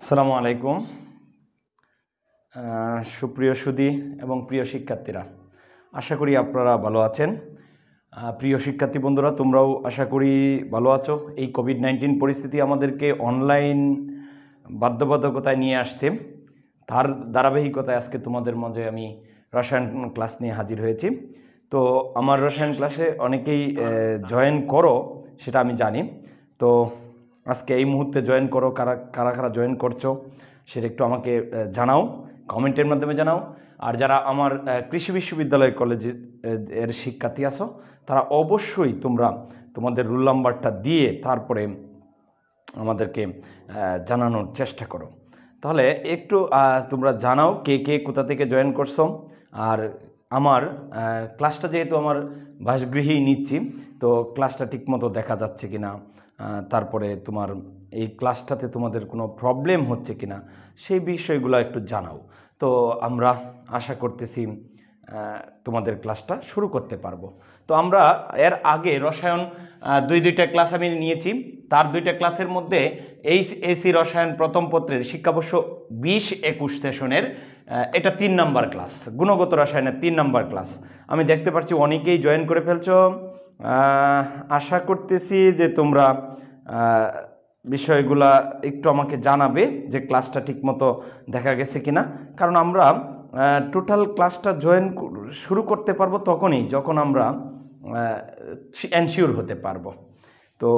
আসসালামু আলাইকুম সুপ্রিয় সুধী এবং প্রিয় শিক্ষার্থীরা, আশা করি আপনারা ভালো আছেন। প্রিয় শিক্ষার্থী বন্ধুরা, তোমরাও আশা করি ভালো আছো। এই কোভিড-19 পরিস্থিতি আমাদেরকে অনলাইন বাধ্যবাধকতায় নিয়ে আসছে। তার ধারাবাহিকতায় আজকে তোমাদের মাঝে আমি রসায়ন ক্লাস নিয়ে হাজির হয়েছি। তো আমার রসায়ন ক্লাসে অনেকেই জয়েন করো সেটা আমি জানি। তো আজকে এই মুহূর্তে জয়েন করো, কারা কারা জয়েন করছো সেটা একটু আমাকে জানাও, কমেন্টের মাধ্যমে জানাও। আর যারা আমার কৃষি বিশ্ববিদ্যালয় কলেজে এর শিক্ষার্থী আছো, তারা অবশ্যই তোমাদের রোল নাম্বারটা দিয়ে তারপরে আমাদেরকে জানানোর চেষ্টা করো। তাহলে একটু তোমরা জানাও কে কে কোথা থেকে জয়েন করছো। আর আমার ক্লাসটা যেহেতু আমার বাসগৃহেই নিচ্ছি, তো ক্লাসটা ঠিকমতো দেখা যাচ্ছে কিনা, তারপরে তোমার এই ক্লাসটাতে তোমাদের কোনো প্রবলেম হচ্ছে কিনা সেই বিষয়গুলো একটু জানাও। তো আমরা আশা করতেছি তোমাদের ক্লাসটা শুরু করতে পারবো। তো আমরা এর আগে রসায়ন দুইটা ক্লাস আমি নিয়েছি। তার দুইটা ক্লাসের মধ্যে এইচএসসি রসায়ন প্রথম পত্রের শিক্ষাবর্ষ 20-21 সেশনের এটা 3 নাম্বার ক্লাস, গুণগত রসায়নের 3 নাম্বার ক্লাস। আমি দেখতে পাচ্ছি অনেকেই জয়েন করে ফেলছো। আশা করতেছি যে তোমরা বিষয়গুলা একটু আমাকে জানাবে যে ক্লাসটা ঠিকমতো দেখা গেছে কিনা। কারণ আমরা টোটাল ক্লাসটা শুরু করতে পারবো তখনই যখন আমরা এনশিওর হতে পারবো। তো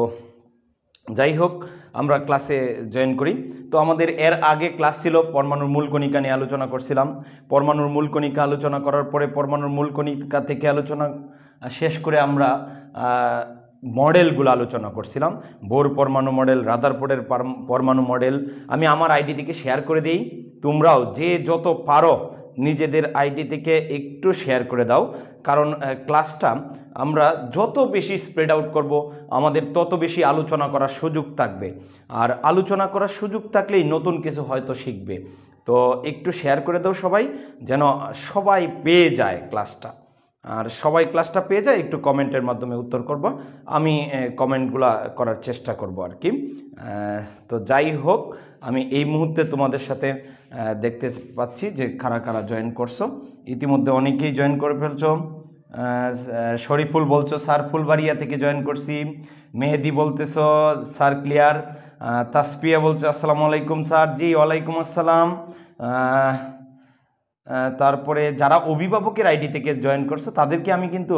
যাই হোক, আমরা ক্লাসে জয়েন করি। তো আমাদের এর আগে ক্লাস ছিল পরমাণুর মূল কণিকা নিয়ে আলোচনা করছিলাম। পরমাণুর মূল কণিকা আলোচনা করার পরে পরমাণুর মূল কণিকা থেকে আলোচনা শেষ করে আমরা মডেলগুলো আলোচনা করছিলাম। বোর পরমাণু মডেল, রাদারফোর্ডের পরমাণু মডেল আমি আমার আইডি থেকে শেয়ার করে দিই। তোমরাও যে যত পারো নিজেদের আইডি থেকে একটু শেয়ার করে দাও, কারণ ক্লাসটা আমরা যত বেশি স্প্রেড আউট করব আমাদের তত বেশি আলোচনা করার সুযোগ থাকবে। আর আলোচনা করার সুযোগ থাকলেই নতুন কিছু হয়তো শিখবে। তো একটু শেয়ার করে দাও সবাই, যেন সবাই পেয়ে যায় ক্লাসটা। আর সবাই ক্লাসটা পেয়ে যায়, একটু কমেন্টের মাধ্যমে উত্তর করব, আমি কমেন্টগুলো করার চেষ্টা করব আর কি। তো যাই হোক, আমি এই মুহূর্তে তোমাদের সাথে দেখতে পাচ্ছি যে কারা কারা জয়েন করছো। ইতিমধ্যে অনেকেই জয়েন করে ফেলছো। শরীফুল বলছো স্যার ফুলবাড়িয়া থেকে জয়েন করছি। মেহেদি বলতেছো স্যার ক্লিয়ার। তাসপিয়া বলছো আসসালামু আলাইকুম স্যার। জি ওয়ালাইকুম আসসালাম। তারপরে যারা অভিভাবকের আইডি থেকে জয়েন করছো তাদেরকে আমি কিন্তু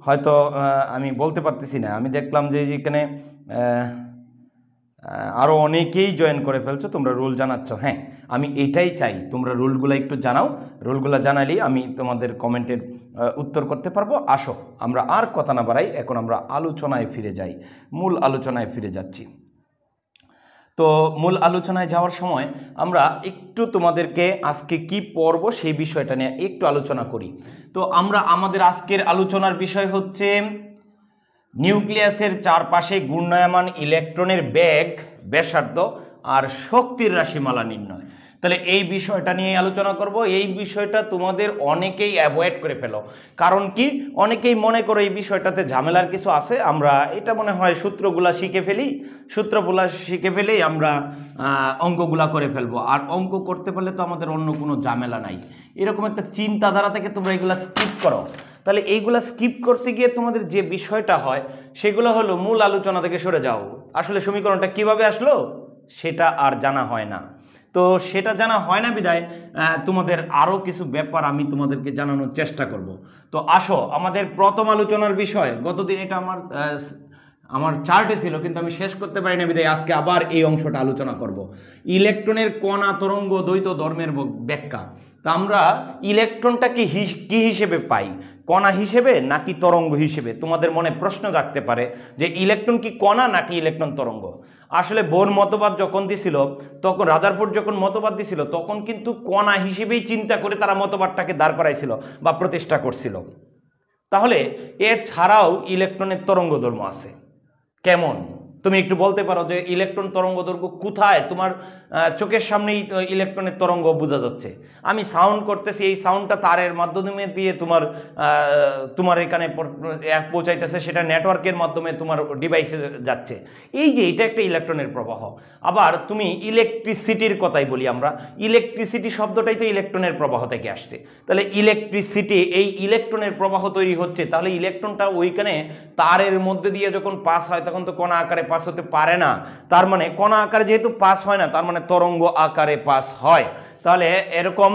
হয়তো আমি বলতে পারতেছি না। আমি দেখলাম যে এখানে আরও অনেকেই জয়েন করে ফেলছো, তোমরা রুল জানাচ্ছ। হ্যাঁ, আমি এটাই চাই, তোমরা রুলগুলো একটু জানাও। রুলগুলো জানালেই আমি তোমাদের কমেন্টের উত্তর করতে পারবো। আসো আমরা আর কথা না বাড়াই, এখন আমরা আলোচনায় ফিরে যাই, মূল আলোচনায় ফিরে যাচ্ছি। তো মূল আলোচনায় যাওয়ার সময় আমরা একটু তোমাদেরকে আজকে কি পড়ব সেই বিষয়টা নিয়ে একটু আলোচনা করি। তো আমরা আমাদের আজকের আলোচনার বিষয় হচ্ছে নিউক্লিয়াসের চারপাশে ঘূর্ণায়মান ইলেকট্রনের বেগ, ব্যাসার্ধ আর শক্তির রাশিমালা নির্ণয়। তাহলে এই বিষয়টা নিয়ে আলোচনা করব। এই বিষয়টা তোমাদের অনেকেই অ্যাভয়েড করে ফেলো। কারণ কি, অনেকেই মনে করো এই বিষয়টাতে ঝামেলার কিছু আছে, আমরা এটা মনে হয় সূত্রগুলা শিখে ফেলেই আমরা অঙ্কগুলা করে ফেলবো। আর অঙ্ক করতে পারলে তো আমাদের অন্য কোনো ঝামেলা নাই, এরকম একটা চিন্তাধারা থেকে তোমরা এগুলা স্কিপ করো। তাহলে এইগুলা স্কিপ করতে গিয়ে তোমাদের যে বিষয়টা হয় সেগুলো হলো মূল আলোচনা থেকে সরে যাও। আসলে সমীকরণটা কিভাবে আসলো সেটা আর জানা হয় না। তো সেটা জানা হয় না বিধায় তোমাদের আরও কিছু ব্যাপার আমি তোমাদেরকে জানানোর চেষ্টা করব। তো আসো, আমাদের প্রথম আলোচনার বিষয়, গতদিন এটা আমার চার্টে ছিল কিন্তু আমি শেষ করতে পারি না বিধায় আজকে আবার এই অংশটা আলোচনা করব। ইলেকট্রনের কণা তরঙ্গ দ্বৈত ধর্মের ব্যাখ্যা। তা আমরা ইলেকট্রনটাকে কি হিসেবে পাই, কণা হিসেবে নাকি তরঙ্গ হিসেবে? তোমাদের মনে প্রশ্ন জাগতে পারে যে ইলেকট্রন কি কণা নাকি ইলেকট্রন তরঙ্গ। আসলে বোর মতবাদ যখন দিছিল, তখন রাদারফোর্ড যখন মতবাদ দিছিল, তখন কিন্তু কণা হিসেবেই চিন্তা করে তারা মতবাদটাকে দাঁড় করাইছিল বা প্রতিষ্ঠা করছিল। তাহলে এছাড়াও ইলেকট্রনের তরঙ্গ ধর্ম আছে। কেমন? তো তুমি একটু বলতে পারো যে ইলেকট্রন তরঙ্গ দৈর্ঘ্য কোথায়? তোমার চোখের সামনেই ইলেকট্রনের তরঙ্গ বোঝা যাচ্ছে। আমি সাউন্ড করতেছি, এই সাউন্ডটা তারের মাধ্যমে দিয়ে তোমার এখানে পৌঁছাইতেছে, সেটা নেটওয়ার্কের মাধ্যমে তোমার ডিভাইসে যাচ্ছে। এই যে এটা একটা ইলেকট্রনের প্রবাহ। আবার তুমি ইলেকট্রিসিটির কথাই বলি আমরা, ইলেকট্রিসিটি শব্দটাই তো ইলেকট্রনের প্রবাহ থেকে আসছে। তাহলে ইলেকট্রিসিটি, এই ইলেকট্রনের প্রবাহ তৈরি হচ্ছে, তাহলে ইলেকট্রনটা ওইখানে তারের মধ্যে দিয়ে যখন পাস হয় তখন তো কণা আকারে পাস হতে পারে না। তার মানে কণা আকারে যেহেতু পাস হয় না, তার মানে তরঙ্গ আকারে পাস হয়। তাহলে এরকম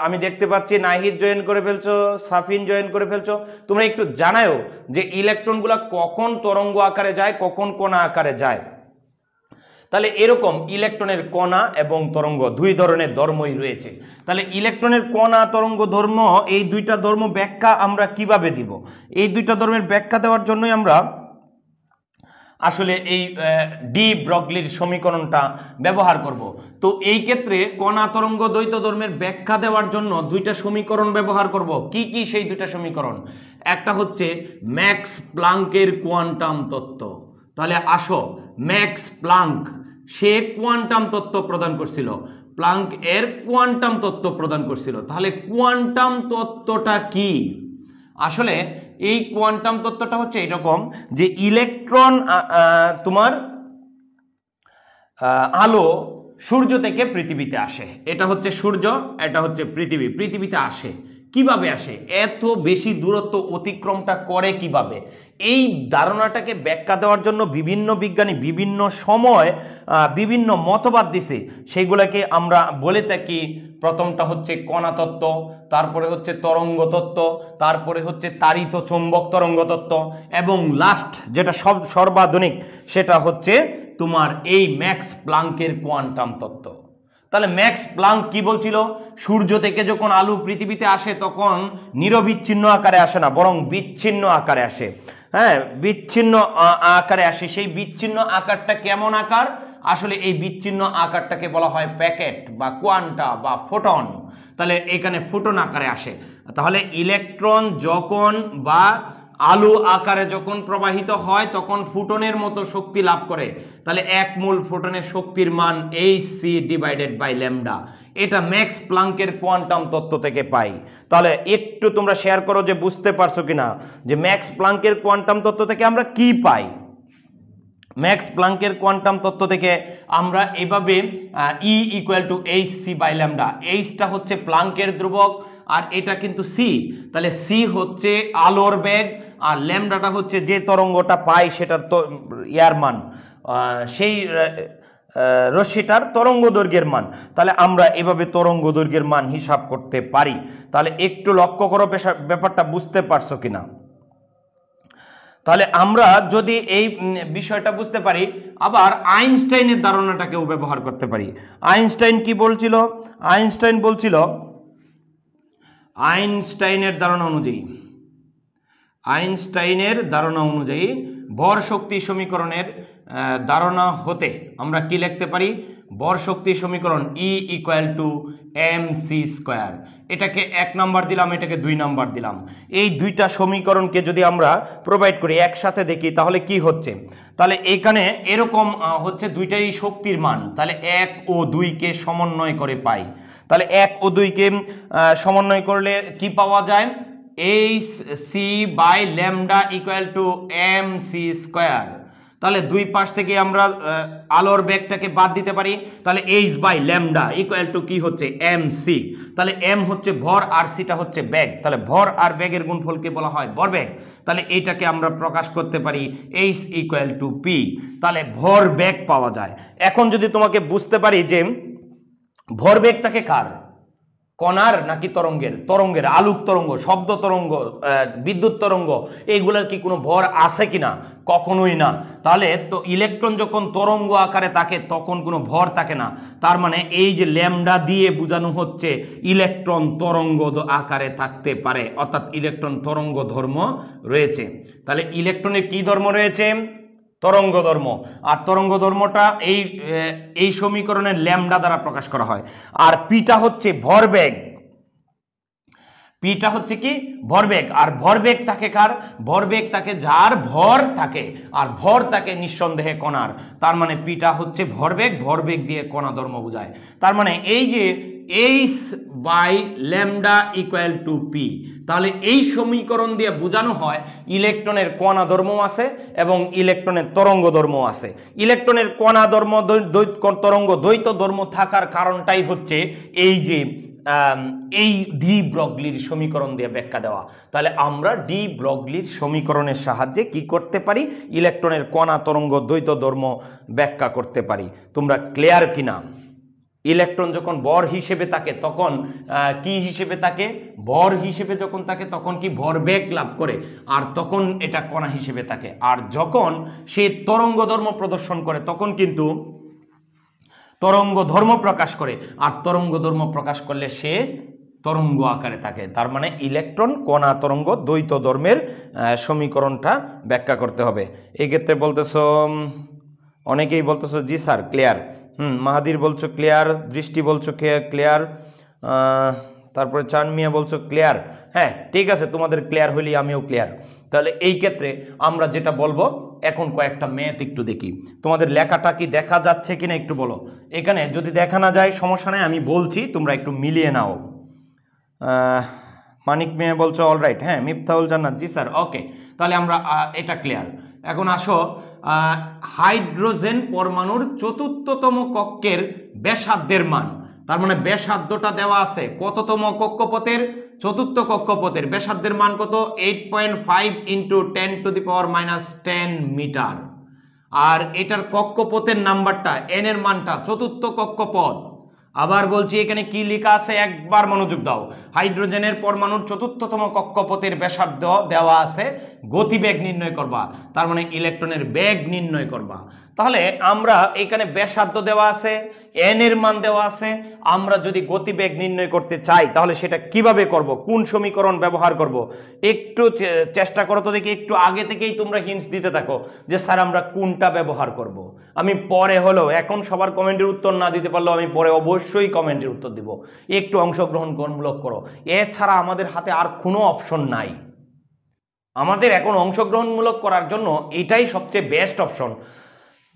আমি দেখতে পাচ্ছি নাহিদ জয়েন করে ফেলছো, সাফিন জয়েন করে ফেলছো। তোমরা একটু জানাও যে ইলেকট্রনগুলো কখন তরঙ্গ আকারে যায়, কখন কণা আকারে যায়। তাহলে এরকম ইলেকট্রনের কণা এবং তরঙ্গ দুই ধরনের ধর্মই রয়েছে। তাহলে ইলেকট্রনের কণা তরঙ্গ ধর্ম, এই দুইটা ধর্ম ব্যাখ্যা আমরা কিভাবে দিব? এই দুইটা ধর্মের ব্যাখ্যা দেওয়ার জন্যই আমরা আসলে এই ডি ব্রগলির সমীকরণটা ব্যবহার করব। তো এই ক্ষেত্রে কণা তরঙ্গ দ্বৈত ধর্মের ব্যাখ্যা দেওয়ার জন্য দুইটা সমীকরণ ব্যবহার করব। কি কি সেই দুইটা সমীকরণ? একটা হচ্ছে ম্যাক্স প্লাঙ্কের কোয়ান্টাম তত্ত্ব। তাহলে আসো, ম্যাক্স প্লাঙ্ক সে কোয়ান্টাম তত্ত্ব প্রদান করছিল, প্লাঙ্ক এর কোয়ান্টাম তত্ত্ব প্রদান করছিল। তাহলে কোয়ান্টাম তত্ত্বটা কি? আসলে এই কোয়ান্টাম তত্ত্বটা হচ্ছে এরকম যে ইলেকট্রন তোমার আলো সূর্য থেকে পৃথিবীতে আসে, এটা হচ্ছে সূর্য, এটা হচ্ছে পৃথিবী, পৃথিবীতে আসে। কিভাবে আসে? এত বেশি দূরত্ব অতিক্রমটা করে কিভাবে? এই ধারণাটাকে ব্যাখ্যা দেওয়ার জন্য বিভিন্ন বিজ্ঞানী বিভিন্ন সময় বিভিন্ন মতবাদ দিছে, সেগুলোকে আমরা বলে থাকি। প্রথমটা হচ্ছে কণা তত্ত্ব, তারপরে হচ্ছে তরঙ্গ তত্ত্ব, তারপরে হচ্ছে তাড়িত চৌম্বক তরঙ্গ তত্ত্ব, এবং লাস্ট যেটা সর্বাধুনিক সেটা হচ্ছে তোমার এই ম্যাক্স প্লাঙ্কের কোয়ান্টাম তত্ত্ব। তাহলে ম্যাক্স প্লাঙ্ক কি বলছিল? সূর্য থেকে যখন আলো পৃথিবীতে আসে তখন নিরবিচ্ছিন্ন আকারে আসে না, বরং বিচ্ছিন্ন আকারে আসে। হ্যাঁ, বিচ্ছিন্ন আকারে আসে। সেই বিচ্ছিন্ন আকারটা কেমন আকার? আসলে এই বিচ্ছিন্ন আকারটাকে বলা হয় প্যাকেট বা কোয়ান্টা বা ফোটন। তাহলে এখানে ফোটন আকারে আসে। তাহলে ইলেকট্রন যখন বা আলো আকারে যখন প্রবাহিত হয় তখন ফোটনের মতো শক্তি লাভ করে। তাহলে এক মোল ফোটনের শক্তির মান hc ডিভাইডেড বাই ল্যামডা। এটা ম্যাক্স প্লাঙ্কের কোয়ান্টাম তত্ত্ব থেকে পাই। তাহলে একটু তোমরা শেয়ার করো যে বুঝতে পারছো কিনা যে ম্যাক্স প্লাঙ্কের কোয়ান্টাম তত্ত্ব থেকে আমরা কি পাই। ম্যাক্স প্লাঙ্কের কোয়ান্টাম তত্ত্ব থেকে আমরা এভাবে E = hc বাই ল্যামডা, এইচটা হচ্ছে প্লাঙ্কের ধ্রুবক আর এটা কিন্তু সি। তাহলে সি হচ্ছে আলোর বেগ আর ল্যামডাটা হচ্ছে যে তরঙ্গটা পাই সেটার তো ইয়ার মান, সেই রশ্মিটার তরঙ্গ দৈর্ঘ্যের মান। তাহলে আমরা এভাবে তরঙ্গ দৈর্ঘ্যের মান হিসাব করতে পারি। তাহলে একটু লক্ষ্য করো ব্যাপারটা বুঝতে পারছো কিনা। তাহলে আমরা যদি এই বিষয়টা বুঝতে পারি, আবার আইনস্টাইনের ধারণাটাকেও ব্যবহার করতে পারি। আইনস্টাইন কি বলছিল? আইনস্টাইন বলছিল, আইনস্টাইনের ধারণা অনুযায়ী ভর শক্তি সমীকরণের ধারণা হতে আমরা কি লিখতে পারি? ভর শক্তি সমীকরণ E = mc²। এটাকে 1 নাম্বার দিলাম, এটাকে 2 নাম্বার দিলাম। এই দুইটা সমীকরণকে যদি আমরা প্রোভাইড করি, একসাথে দেখি, তাহলে কি হচ্ছে? তাহলে এখানে এরকম হচ্ছে দুইটাই শক্তির মান। তাহলে 1 ও 2 কে সমন্বয় করে পাই। তাহলে 1 ও 2 কে সমন্বয় করলে কি পাওয়া যায়? hc by lambda = mc²। তাহলে দুই পাশ থেকে আমরা আলোর বেগটাকে বাদ দিতে পারি। তাহলে h বাই ল্যামডা = কি হচ্ছে? mc। তাহলে m হচ্ছে ভর আর সিটা হচ্ছে বেগ। তাহলে ভর আর বেগের গুণফলকে বলা হয় ভরবেগ। তাহলে এইটাকে আমরা প্রকাশ করতে পারি h = p। তাহলে ভর বেগ পাওয়া যায়। এখন যদি তোমাকে বুঝতে পারি যে ভরবেগটাকে কার, কণার নাকি তরঙ্গের? তরঙ্গের। আলোক তরঙ্গ, শব্দ তরঙ্গ, বিদ্যুৎ তরঙ্গ, এইগুলোর কি কোনো ভর আছে কিনা? কখনোই না। তাহলে তো ইলেকট্রন যখন তরঙ্গ আকারে থাকে তখন কোনো ভর থাকে না। তার মানে এই যে ল্যামডা দিয়ে বোঝানো হচ্ছে ইলেকট্রন তরঙ্গ আকারে থাকতে পারে, অর্থাৎ ইলেকট্রন তরঙ্গ ধর্ম রয়েছে। তাহলে ইলেকট্রনের কি ধর্ম রয়েছে? তরঙ্গ ধর্ম। আর তরঙ্গ ধর্মটা এই সমীকরণের ল্যামডা দ্বারা প্রকাশ করা হয়। আর পিটা হচ্ছে ভরবেগ। পিটা হচ্ছে কি ভরবেগ, আর ভরবেগ থাকে কার? ভরবেগ থাকে যার ভর থাকে, আর ভর থাকে নিঃসন্দেহে কণার। তার মানে পিটা হচ্ছে ভরবেগ, ভরবেগ দিয়ে কণা ধর্ম বোঝায়। তার মানে এই যে H by lambda equal to P, তাহলে এই সমীকরণ দিয়ে বোঝানো হয় ইলেকট্রনের কণা ধর্ম আছে এবং ইলেকট্রনের তরঙ্গ ধর্ম আছে। ইলেকট্রনের কণা ধর্ম তরঙ্গ দ্বৈত ধর্ম থাকার কারণটাই হচ্ছে এই যে এই ডি ব্রগলির সমীকরণ দিয়ে ব্যাখ্যা দেওয়া। তাহলে আমরা ডি ব্রগলির সমীকরণের সাহায্যে কি করতে পারি? ইলেকট্রনের কণা তরঙ্গ দ্বৈত ধর্ম ব্যাখ্যা করতে পারি। তোমরা ক্লিয়ার কিনা? ইলেকট্রন যখন ভর হিসেবে থাকে তখন কি হিসেবে থাকে? ভর হিসেবে যখন থাকে তখন কি ভরবেগ লাভ করে, আর তখন এটা কণা হিসেবে থাকে। আর যখন সে তরঙ্গ ধর্ম প্রদর্শন করে তখন কিন্তু তরঙ্গ ধর্ম প্রকাশ করে, আর তরঙ্গ ধর্ম প্রকাশ করলে সে তরঙ্গ আকারে থাকে। তার মানে ইলেকট্রন কণা তরঙ্গ দ্বৈত ধর্মের সমীকরণটা ব্যাখ্যা করতে হবে। এই ক্ষেত্রে বলতেছো, অনেকেই বলতেছো জি স্যার ক্লিয়ার। মাহাদির বলছো ক্লিয়ার, দৃষ্টি বলছো ক্লিয়ার, তারপরে চান মিয়া বলছো ক্লিয়ার। হ্যাঁ ঠিক আছে, তোমাদের ক্লিয়ার হইলেই আমিও ক্লিয়ার। তাহলে এই ক্ষেত্রে আমরা যেটা বলবো, এখন কয়েকটা ম্যাথ একটু দেখি। তোমাদের লেখাটা কি দেখা যাচ্ছে কিনা একটু বলো। এখানে যদি দেখা না যায় সমস্যা নেই, আমি বলছি তোমরা একটু মিলিয়ে নাও। মানিক মিয়া বলছো অলরাইট। হ্যাঁ মিফতাহুল জান্নাত জি স্যার ওকে। তাহলে আমরা এটা ক্লিয়ার। এখন আসো, হাইড্রোজেন পরমাণুর চতুর্থতম কক্ষের ব্যাসার্ধের মান। তার মানে ব্যাসার্ধটা দেওয়া আছে কততম কক্ষপথের? চতুর্থ কক্ষপথের ব্যাসার্ধের মান কত? 8.5 ইন্টু 10⁻⁻10 মিটার। আর এটার কক্ষপথের নাম্বারটা, এন এর মানটা, চতুর্থ কক্ষপথ। আবার বলছি, এখানে কি লেখা আছে একবার মনোযোগ দাও। হাইড্রোজেনের পরমাণুর চতুর্থতম কক্ষপথের ব্যাসার্ধ দেওয়া আছে, গতিবেগ নির্ণয় করবা। তার মানে ইলেকট্রনের বেগ নির্ণয় করবা। তাহলে আমরা এখানে ব্যাসার্ধ দেওয়া আছে, এন এর মান দেওয়া আছে। আমরা যদি গতিবেগ নির্ণয় করতে চাই তাহলে সেটা কিভাবে করব? কোন সমীকরণ ব্যবহার করব? একটু চেষ্টা করো তো দেখি, একটু আগে থেকেই তোমরা হিন্টস দিতে থাকো যে স্যার আমরা কোনটা ব্যবহার করব। আমি পরে হলো, এখন সবার কমেন্টের উত্তর না দিতে পারলেও আমি পরে অবশ্যই কমেন্টের উত্তর দিব। একটু অংশগ্রহণমূলক করো, এছাড়া আমাদের হাতে আর কোনো অপশন নাই। আমাদের এখন অংশগ্রহণমূলক করার জন্য এটাই সবচেয়ে বেস্ট অপশন।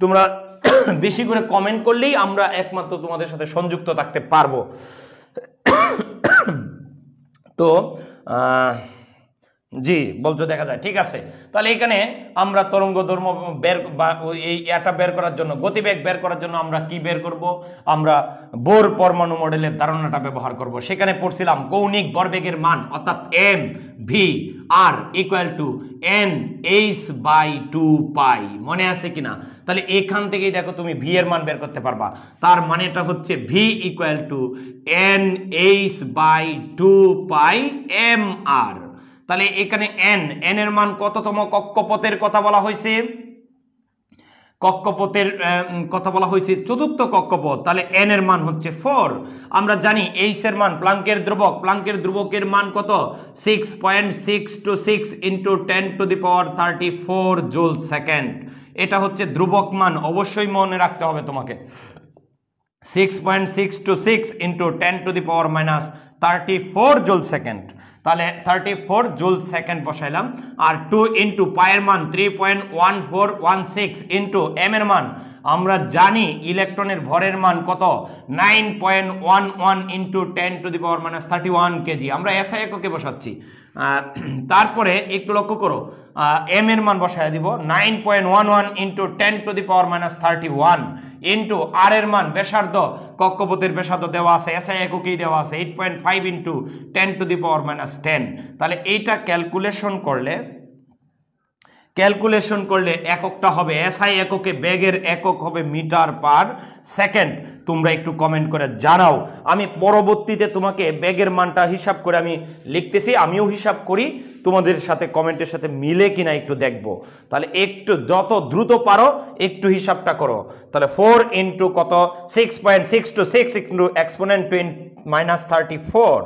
তোমরা বেশি করে কমেন্ট করলেই আমরা একমাত্র তোমাদের সাথে সংযুক্ত থাকতে পারবো। তো জি বলছো দেখা যায়, ঠিক আছে। তাহলে এখানে আমরা তরঙ্গ ধর্ম বের বা এই এটা বের করার জন্য, গতিবেগ বের করার জন্য আমরা কি বের করব? আমরা বোর পরমাণু মডেলের ধারণাটা ব্যবহার করব। সেখানে পড়ছিলাম কৌণিক ভরবেগের মান অর্থাৎ M V R equal to N H by 2 pi. মনে আছে কিনা? তাহলে এখান থেকেই দেখো তুমি ভি এর মান বের করতে পারবা। তার মানেটা হচ্ছে v equal to N H by 2 pi m r. তাহলে এখানে এন এর মান কততম কক্ষপথের কথা বলা হয়েছে? কক্ষপথের কথা বলা হয়েছে চতুর্থ কক্ষপথ। তাহলে এন এর মান হচ্ছে 4। আমরা জানি এইচ এর মান, প্লাঙ্কের ধ্রুবক, প্লাঙ্কের ধ্রুবকের মান কত? 6.626 ইন্টু 10⁻34 জুল সেকেন্ড। এটা হচ্ছে ধ্রুবক মান, অবশ্যই মনে রাখতে হবে তোমাকে। 6.626 ইন্টু 10⁻34 জুল সেকেন্ড। তাহলে 34 জুল সেকেন্ড বসাইলাম। আর 2 ইন্টু পায়ের মান 3.1416 ইন্টু এম এর মান, আমরা জানি ইলেকট্রনের ভরের মান কত? 9.11 ইন্টু 10⁻31 কেজি। আমরা এসআই এককে বসাচ্ছি। তারপরে একটু লক্ষ্য করো, এম এর মান বসায় দিব 9.11 ইন্টু 10⁻31 ইন্টু আর এর মান, ব্যাসার্ধ, কক্ষপথের ব্যাসার্ধ দেওয়া আছে, এসআই এককেই দেওয়া আছে 8.5 ইন্টু 10⁻10। তাহলে এইটা ক্যালকুলেশন করলে এককটা হবে, এসআই এককে বেগের একক হবে মিটার পার সেকেন্ড। তোমরা একটু কমেন্ট করে জানাও। আমি পরবর্তীতে তোমাকে বেগের মানটা হিসাব করে আমি লিখতেছি, আমিও হিসাব করি, তোমাদের সাথে কমেন্টের সাথে মিলে কিনা একটু দেখবো। তাহলে একটু যত দ্রুত পারো একটু হিসাবটা করো। তাহলে 4 ইন্টু কত? 6.626 ইন্টু এক্সপোনেন্ট -34,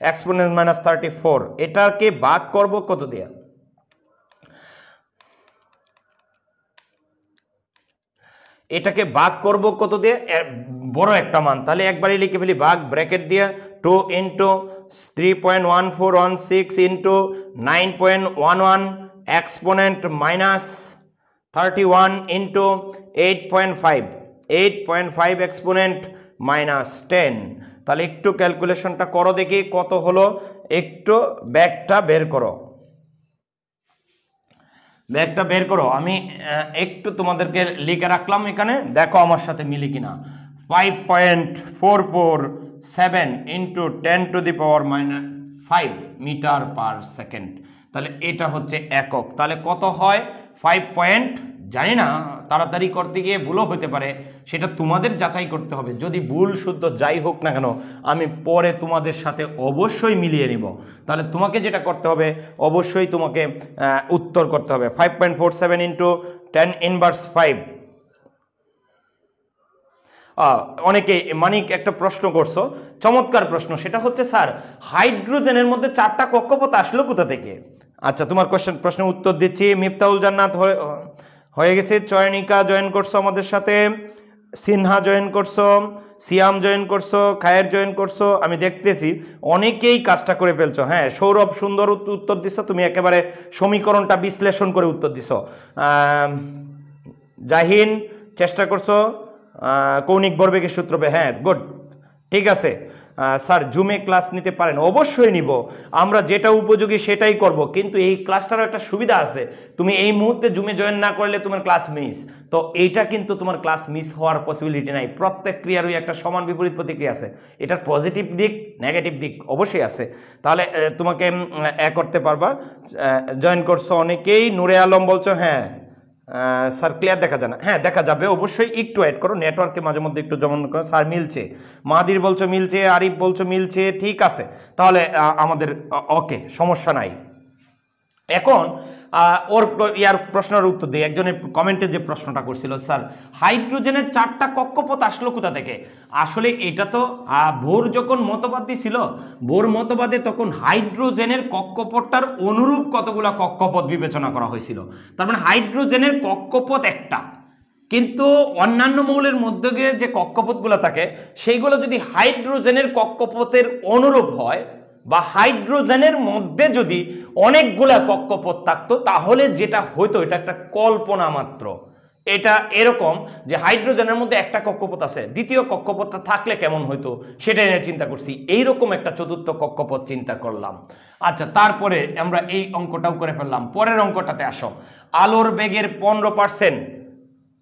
এক্সপোনেন্ট -34, এটাকে ভাগ করব কত দিয়ে? এটাকে ভাগ করব কত দিয়ে? বড় একটা মান, তাহলে একবারই লিখে ফেলি ভাগ, ব্র্যাকেট দিয়ে 2 into 3.1416 into 9.11 exponent minus 31 into 8.5 exponent minus 10। তাহলে একটু ক্যালকুলেশনটা করো দেখি কত হলো, একটু ব্যাগটা বের করো, ব্যাগটা বের করো। আমি একটু তোমাদেরকে লিখে রাখলাম এখানে, দেখো আমার সাথে মিলি কিনা। 5.447 into 10 to the power -5 metre per second. তাহলে এটা হচ্ছে একক। তাহলে কত হয়? 5 জানি না, তাড়াতাড়ি করতে গিয়ে ভুলও হতে পারে, সেটা তোমাদের যাচাই করতে হবে। যদি ভুল শুদ্ধ যাই হোক না কেন, আমি পরে তোমাদের সাথে অবশ্যই মিলিয়ে নিব। তাহলে তোমাকে যেটা করতে হবে, অবশ্যই তোমাকে উত্তর করতে হবে। 5.47 ইন্টু 10 ইনভার্স 5। অনেকে মানিক একটা প্রশ্ন করছো, চমৎকার প্রশ্ন। সেটা হচ্ছে স্যার হাইড্রোজেনের মধ্যে 4টা কক্ষপথ আসলো কোথা থেকে? আচ্ছা, তোমার প্রশ্নের উত্তর দিচ্ছি। মিফতাউল জান্নাত হয়ে গেছে, চয়নিকা জয়েন করছো আমাদের সাথে, সিনহা জয়েন করছো, সিয়াম জয়েন করছো, খায়ের জয়েন করছো, আমি দেখতেছি অনেকেই কাজটা করে ফেলছো। হ্যাঁ, সৌরভ সুন্দর উত্তর দিছো, তুমি একেবারে সমীকরণটা বিশ্লেষণ করে উত্তর দিছো। জাহিন চেষ্টা করছো কৌণিক ভরবেগের সূত্র, হ্যাঁ গুড, ঠিক আছে। স্যার জুমে ক্লাস নিতে পারেন? অবশ্যই নিব, আমরা যেটা উপযোগী সেটাই করব, কিন্তু এই ক্লাসটারও একটা সুবিধা আছে, তুমি এই মুহূর্তে জুমে জয়েন না করলে তোমার ক্লাস মিস। তো এইটা কিন্তু তোমার ক্লাস মিস হওয়ার পসিবিলিটি নাই। প্রত্যেক ক্রিয়ারই একটা সমান বিপরীত প্রতিক্রিয়া আছে, এটার পজিটিভ দিক নেগেটিভ দিক অবশ্যই আছে। তাহলে তোমাকে করতে পারবা। জয়েন করছো অনেকেই। নূরে আলম বলছো হ্যাঁ স্যার ক্লিয়ার দেখা যায় না, হ্যাঁ দেখা যাবে, অবশ্যই একটু অ্যাড করো, নেটওয়ার্কে মাঝে মধ্যে একটু যেমন করো। স্যার মিলছে, মাহাদির বলছো মিলছে, আরিফ বলছো মিলছে, ঠিক আছে। তাহলে আমাদের ওকে, সমস্যা নাই। এখন ওর ইয়ার প্রশ্নের উত্তর দিই। একজনের কমেন্টে যে প্রশ্নটা করছিল, স্যার হাইড্রোজেনের 4টা কক্ষপথ আসলো কোথা থেকে? আসলে এটা তো বোর যখন মতবাদ দিছিল, বোর মতবাদে তখন হাইড্রোজেনের কক্ষপথটার অনুরূপ কতগুলা কক্ষপথ বিবেচনা করা হয়েছিল। তার মানে হাইড্রোজেনের কক্ষপথ একটা, কিন্তু অন্যান্য মৌলের মধ্যে যে কক্ষপথগুলো থাকে সেইগুলো যদি হাইড্রোজেনের কক্ষপথের অনুরূপ হয়, বা হাইড্রোজেনের মধ্যে যদি অনেকগুলা কক্ষপথ থাকতো, তাহলে যেটা হইতো এটা একটা কল্পনা মাত্র। এটা এরকম যে হাইড্রোজেনের মধ্যে একটা কক্ষপথ আছে, দ্বিতীয় কক্ষপথটা থাকলে কেমন হইতো সেটা নিয়ে চিন্তা করছি। এইরকম একটা চতুর্থ কক্ষপথ চিন্তা করলাম। আচ্ছা, তারপরে আমরা এই অঙ্কটাও করে ফেললাম। পরের অঙ্কটাতে আসো। আলোর বেগের 15%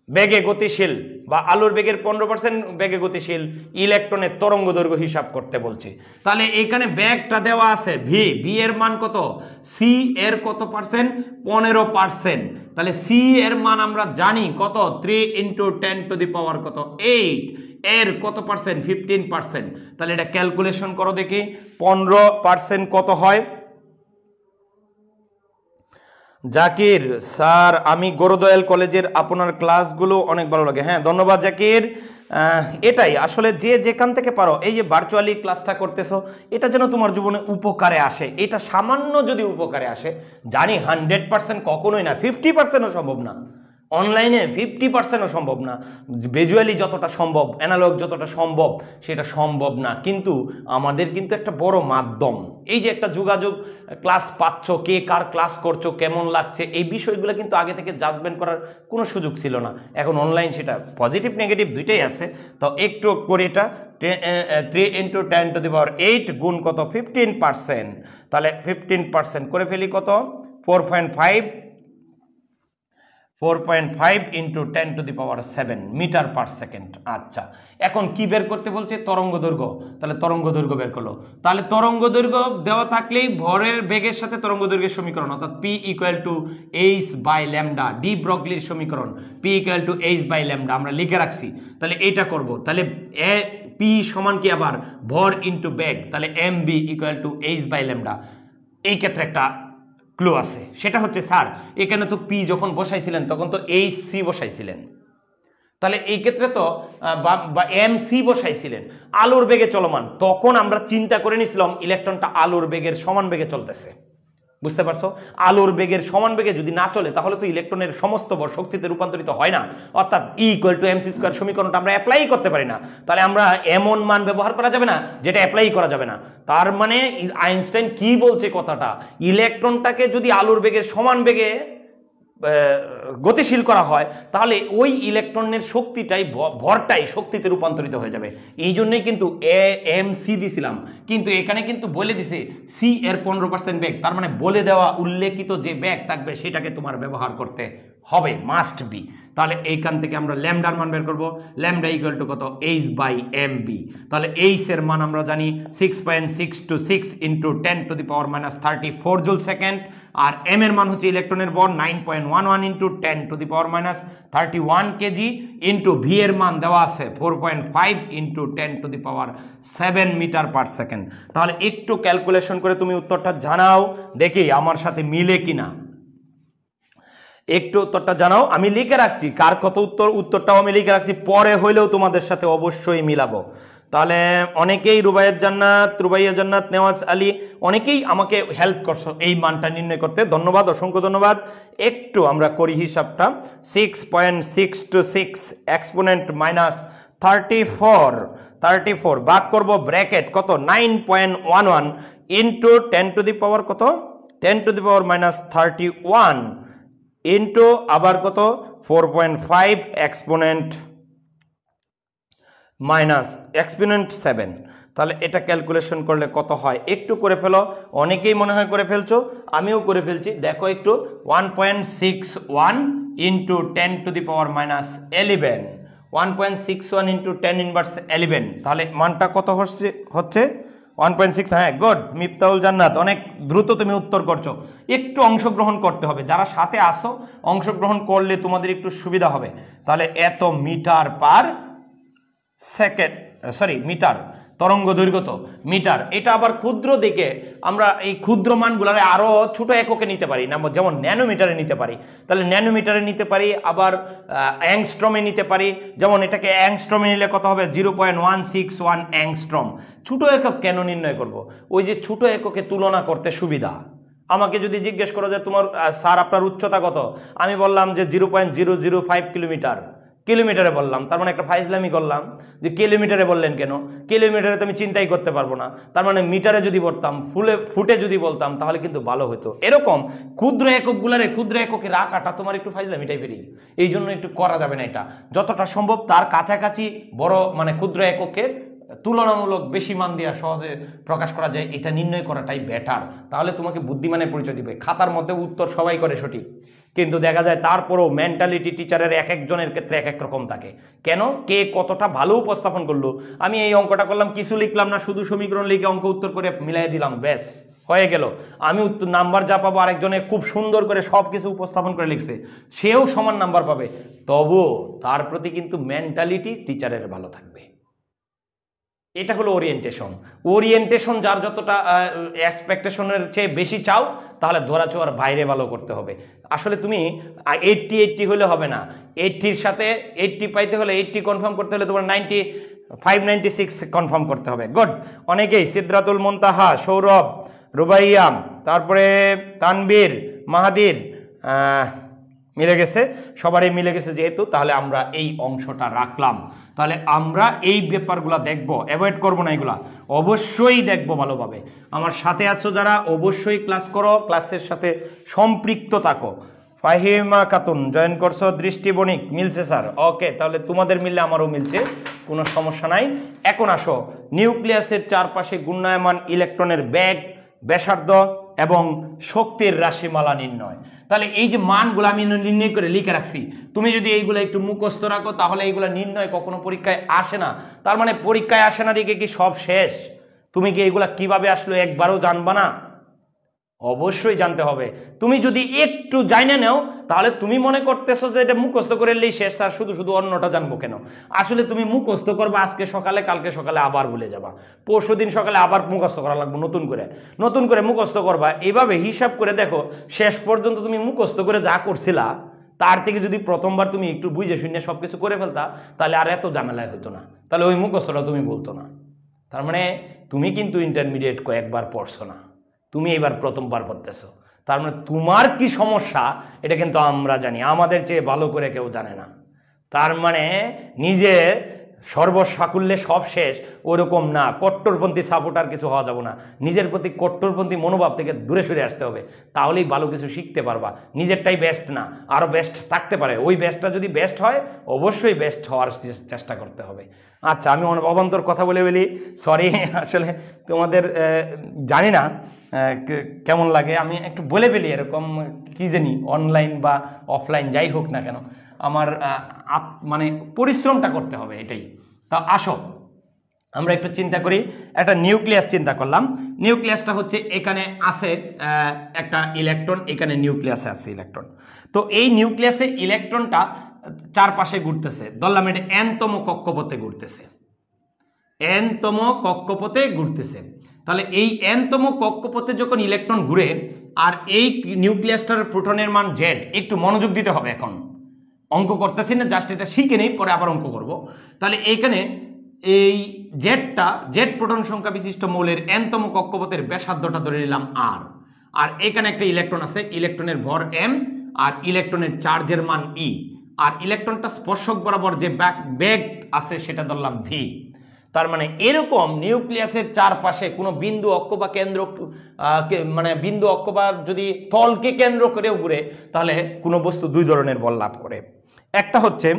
বেগে গতিশীল, বা আলোর বেগের 15% বেগে গতিশীল ইলেকট্রনের তরঙ্গ দৈর্ঘ্য হিসাব করতে বলছি। তাহলে এখানে বেগটা দেওয়া আছে ভি, ভি এর মান কত? সি এর কত পার্সেন্ট? 15%। তাহলে সি এর মান আমরা জানি কত? 3 × 10 টু দি পাওয়ার কত? 8। এর কত পার্সেন্ট? 15%। তাহলে এটা ক্যালকুলেশন করো দেখি, 15% কত হয়? জাকির স্যার আমি গৌরদয়াল কলেজের আপনার ক্লাসগুলো অনেক ভালো লাগে। হ্যাঁ ধন্যবাদ জাকির। এটাই আসলে যে যেখান থেকে পারো, এই যে ভার্চুয়ালি ক্লাসটা করতেছো, এটা যেন তোমার জীবনে উপকারে আসে। এটা সামান্য যদি উপকারে আসে, জানি 100% কখনোই না, 50%ও সম্ভব না, অনলাইনে 50%ও সম্ভব না, ভিজুয়ালি যতটা সম্ভব, অ্যানালগ যতটা সম্ভব সেটা সম্ভব না, কিন্তু আমাদের কিন্তু একটা বড় মাধ্যম। এই যে একটা যোগাযোগ, ক্লাস পাচ্ছ, কে কার ক্লাস করছো, কেমন লাগছে, এই বিষয়গুলো কিন্তু আগে থেকে জাজমেন্ট করার কোনো সুযোগ ছিল না। এখন অনলাইন সেটা পজিটিভ নেগেটিভ দুইটাই আছে। তো একটু করে এটা 3 × 10 টু দি পাওয়ার 8 গুণ কত? 15%। তাহলে 15% করে ফেলি কত? 4.5 × 10 to the power 7 metre per second. আচ্ছা, এখন কি বের করতে বলছে? তরঙ্গ দৈর্ঘ্য। তাহলে তরঙ্গ দৈর্ঘ্য বের করলো। তাহলে তরঙ্গ দৈর্ঘ্য দেওয়া থাকলেই ভরের বেগের সাথে তরঙ্গ দৈর্ঘ্যের সমীকরণ, অর্থাৎ p = h/λ, ডি ব্রগলির সমীকরণ, p = h/λ আমরা লিখে রাখছি। তাহলে এটা করব। তাহলে p সমান কি আবার ভর ইনটু বেগ, তাহলে mv = h/λ। এই ক্ষেত্রে একটা ক্লু আছে, সেটা হচ্ছে স্যার এখানে তো পি যখন বসাইছিলেন তখন তো এইচ সি বসাইছিলেন, তাহলে এই ক্ষেত্রে তো এম সি বসাইছিলেন, আলোর বেগে চলমান। তখন আমরা চিন্তা করে নিছিলাম ইলেকট্রনটা আলোর বেগের সমান বেগে চলতেছে, বুঝতে পারছো? আলোর বেগের সমান বেগে যদি না চলে তাহলে তো ইলেকট্রনের সমস্ত ভর শক্তিতে রূপান্তরিত হয় না, অর্থাৎ E = mc² সমীকরণটা আমরা অ্যাপ্লাই করতে পারি না। তাহলে আমরা এমন মান ব্যবহার করা যাবে না যেটা অ্যাপ্লাই করা যাবে না। তার মানে আইনস্টাইন কি বলছে কথাটা, ইলেকট্রনটাকে যদি আলোর বেগের সমান বেগে গতিশীল করা হয় তাহলে ওই ইলেকট্রনের শক্তিটাই ভরটাই শক্তিতে রূপান্তরিত হয়ে যাবে। এই জন্যই কিন্তু mc দিছিলাম, কিন্তু এখানে কিন্তু বলে দিছে c এর 15% বেগ, তার মানে বলে দেওয়া উল্লেখিত যে বেগ থাকবে সেটাকে তোমার ব্যবহার করতে হবে, মাস্ট বি। তাহলে এইখান থেকে আমরা ল্যামডার মান বের করব, ল্যামডা = কত, h/mb। তাহলে h এর মান আমরা জানি 6.626 × 10⁻³ জুল সেকেন্ড, আর m এর মান হচ্ছে ইলেকট্রনের ভর 9.11 × 10⁻31 কেজি, ইন্টু v এর মান দেওয়া আছে 4.5 × 10⁻7 মিটার/সেকেন্ড। তাহলে একটু ক্যালকুলেশন করে তুমি উত্তরটা জানাও, দেখি আমার সাথে মিলে কিনা। একটু উত্তরটা জানাও, আমি লিখে রাখছি কার কত উত্তরটাও আমি লিখে রাখছি, পরে হইলেও তোমাদের সাথে অবশ্যই মিলাবো। তাহলে অনেকেই রুবাইয়া জান্নাত, নেওয়াজ আলী, অনেকেই আমাকে হেল্প করছো এই মানটা নির্ণয় করতে, ধন্যবাদ, অসংখ্য ধন্যবাদ। একটু আমরা করি হিসাবটা, 6.626 এক্সপোনেন্ট -34 ভাগ করব ব্র্যাকেট কত 9.11 ইন্টু 10⁻কত 10⁻31 ইন্টু আবার কত 4.5 এক্সপোনেন্ট 7। তাহলে এটা ক্যালকুলেশন করলে কত হয় একটু করে ফেলো, অনেকেই মনে হয় করে ফেলছো, আমিও করে ফেলছি। দেখো একটু 1.61 ইন্টু 10⁻11 1.61 ইন্টু 10⁻11, তাহলে মানটা কত হচ্ছে 1.6। হ্যাঁ, গুড মিফতাউল জান্নাত, অনেক দ্রুত তুমি উত্তর করছো। একটু অংশগ্রহণ করতে হবে, যারা সাথে আসো অংশগ্রহণ করলে তোমাদের একটু সুবিধা হবে। তাহলে এত মিটার তরঙ্গ দৈর্ঘ্য তো মিটার, এটা আবার ক্ষুদ্র দিকে আমরা এই ক্ষুদ্র মানগুলারে আরো ছোট এককে নিতে পারি না, যেমন ন্যানোমিটারে নিতে পারি। তাহলে ন্যানোমিটারে নিতে পারি, আবার অ্যাংস্ট্রমে নিতে পারি। যেমন এটাকে অ্যাংস্ট্রমে নিলে কত হবে 0.161 অ্যাংস্ট্রম। ছোট একক কেন নির্ণয় করব? ওই যে ছোট এককে তুলনা করতে সুবিধা। আমাকে যদি জিজ্ঞেস করো যে তোমার স্যার আপনার উচ্চতা কত, আমি বললাম যে 0.005 কিলোমিটারে বললাম, তার মানে একটা ফাইজলামি করলাম যে কিলোমিটারে বললেন কেন, কিলোমিটারে তো আমি চিন্তাই করতে পারবো না, তার মানে মিটারে যদি বলতাম, ফুটে যদি বলতাম তাহলে কিন্তু ভালো হতো। এরকম ক্ষুদ্র ক্ষুদ্র এককে রাখাটা তোমার একটু ফাইজলামি টাইপেরই, এই জন্য একটু করা যাবে না। এটা যতটা সম্ভব তার কাছাকাছি বড় মানে ক্ষুদ্র এককে তুলনামূলক বেশি মান দেওয়া সহজে প্রকাশ করা যায়, এটা নির্ণয় করাটাই বেটার। তাহলে তোমাকে বুদ্ধিমানের পরিচয় দিবে। খাতার মধ্যে উত্তর সবাই করে সঠিক, কিন্তু দেখা যায় তারপরও মেন্টালিটি টিচারের এক একজনের ক্ষেত্রে এক এক রকম থাকে। কেন, কে কতটা ভালো উপস্থাপন করলো। আমি এই অঙ্কটা করলাম, কিছু লিখলাম না, শুধু সমীকরণ লিখে অঙ্ক উত্তর করে মিলাই দিলাম, ব্যাস হয়ে গেল। আমি উত্তর নাম্বার যা পাবো, আরেকজনে খুব সুন্দর করে সব কিছু উপস্থাপন করে লিখছে, সেও সমান নাম্বার পাবে, তবুও তার প্রতি কিন্তু মেন্টালিটি টিচারের ভালো থাকবে। এটা হলো ওরিয়েন্টেশন। যার যতটা এক্সপেকটেশনের চেয়ে বেশি চাও, তাহলে ধরা ছোঁয়ার বাইরে ভালো করতে হবে। আসলে তুমি 80 হলে হবে না, 80-র সাথে 80 পাইতে হলে 80 কনফার্ম করতে হলে তোমার 95 96 কনফার্ম করতে হবে। গুড, অনেকেই সিদ্রাতুল মুনতাহা, সৌরভ, রুবাইয়া, তারপরে তানবীর, মাহাদির মিলে গেছে, সবারই মিলে গেছে যেহেতু, তাহলে আমরা এই অংশটা রাখলাম। তাহলে আমরা এই ব্যাপারগুলো দেখব, অ্যাভয়েড করব না, এগুলা অবশ্যই দেখব ভালোভাবে। আমার সাথে আছো যারা, অবশ্যই ক্লাস করো, ক্লাসের সাথে সম্পৃক্ত থাকো। ফাহিমা খাতুন জয়েন করছো, দৃষ্টি বণিক মিলছে স্যার, ওকে, তাহলে তোমাদের মিললে আমারও মিলছে, কোনো সমস্যা নাই। এখন আসো, নিউক্লিয়াসের চারপাশে ঘূর্ণায়মান ইলেকট্রনের বেগ, ব্যাসার্ধ এবং শক্তির রাশিমালা নির্ণয়। তাহলে এই যে মানগুলো আমি নির্ণয় করে লিখে রাখছি, তুমি যদি এইগুলো একটু মুখস্থ রাখো তাহলে এইগুলো নির্ণয় কখনো পরীক্ষায় আসে না। তার মানে পরীক্ষায় আসে না দিকে কি সব শেষ? তুমি কি এইগুলা কিভাবে আসলো একবারও জানবা না? অবশ্যই জানতে হবে। তুমি যদি একটু জানে নাও তাহলে তুমি মনে করতেছো যে এটা মুখস্থ করে এলেই শেষ, আর শুধু শুধু অন্যটা জানবো কেন। আসলে তুমি মুখস্থ করবা আজকে সকালে, কালকে সকালে আবার ভুলে যাবা, পরশুদিন সকালে আবার মুখস্থ করা লাগবে, নতুন করে মুখস্থ করবা। এইভাবে হিসাব করে দেখো, শেষ পর্যন্ত তুমি মুখস্থ করে যা করছিলা তার থেকে যদি প্রথমবার তুমি একটু বুঝে শুনে সবকিছু করে ফেলতা, তাহলে আর এত ঝামেলায় হতো না, তাহলে ওই মুখস্থটা তুমি বলতো না। তার মানে তুমি কিন্তু ইন্টারমিডিয়েট কয়েকবার পড়ছো না, তুমি এবার প্রথমবার পড়তেছো। তার মানে তোমার কি সমস্যা এটা কিন্তু আমরা জানি, আমাদের চেয়ে ভালো করে কেউ জানে না। তার মানে নিজে সর্বসাকুল্যে সব শেষ ওরকম না, কট্টরপন্থী সাপোর্টার কিছু হওয়া যাবে না, নিজের প্রতি কট্টরপন্থী মনোভাব থেকে দূরে সরে আসতে হবে, তাহলেই ভালো কিছু শিখতে পারবা। নিজেরটাই বেস্ট না, আরও বেস্ট থাকতে পারে, ওই বেস্টটা যদি বেস্ট হয় অবশ্যই বেস্ট হওয়ার চেষ্টা করতে হবে। আচ্ছা, আমি অবান্তর কথা বলে বলি, সরি, আসলে তোমাদের জানি না কেমন লাগে, আমি একটু বলে ফেলি এরকম, কি জানি অনলাইন বা অফলাইন যাই হোক না কেন আমার মানে পরিশ্রমটা করতে হবে, এটাই। তা আসো আমরা একটু চিন্তা করি, একটা নিউক্লিয়াস চিন্তা করলাম। নিউক্লিয়াসটা হচ্ছে এখানে আছে একটা ইলেকট্রন, এখানে নিউক্লিয়াসে আছে ইলেকট্রন। তো এই নিউক্লিয়াসে ইলেকট্রনটা চারপাশে ঘুরতেছে, ধরলাম এটা n-তম কক্ষপথে ঘুরতেছে, n-তম কক্ষপথে ঘুরতেছে। তাহলে এই n-তম কক্ষপথে যখন ইলেকট্রন ঘুরে আর এই নিউক্লিয়াসটার প্রোটনের মান z, একটু মনোযোগ দিতে হবে, এখন অঙ্ক করতেছি না, জাস্ট এটা শিখে নেই, পরে আবার অঙ্ক করব। তাহলে এইখানে এই জেডটা, জেড প্রোটন সংখ্যা বিশিষ্ট মৌলের n-তম কক্ষপথের ব্যাসার্ধটা ধরে নিলাম r, আর এখানে একটা ইলেকট্রন আছে, ইলেকট্রনের ভর m আর ইলেকট্রনের চার্জের মান e, আর ইলেকট্রনটা স্পর্শক বরাবর যে বেগ আছে সেটা ধরলাম v। তার মানে এরকম নিউক্লিয়াসের চারপাশে কোনো বিন্দু অক্ষ বা কেন্দ্র, মানে বিন্দু অক্ষ বা যদি তলকে কেন্দ্র করে ঘুরে, তাহলে কোনো বস্তু দুই ধরনের বল লাভ করে। একটা হচ্ছে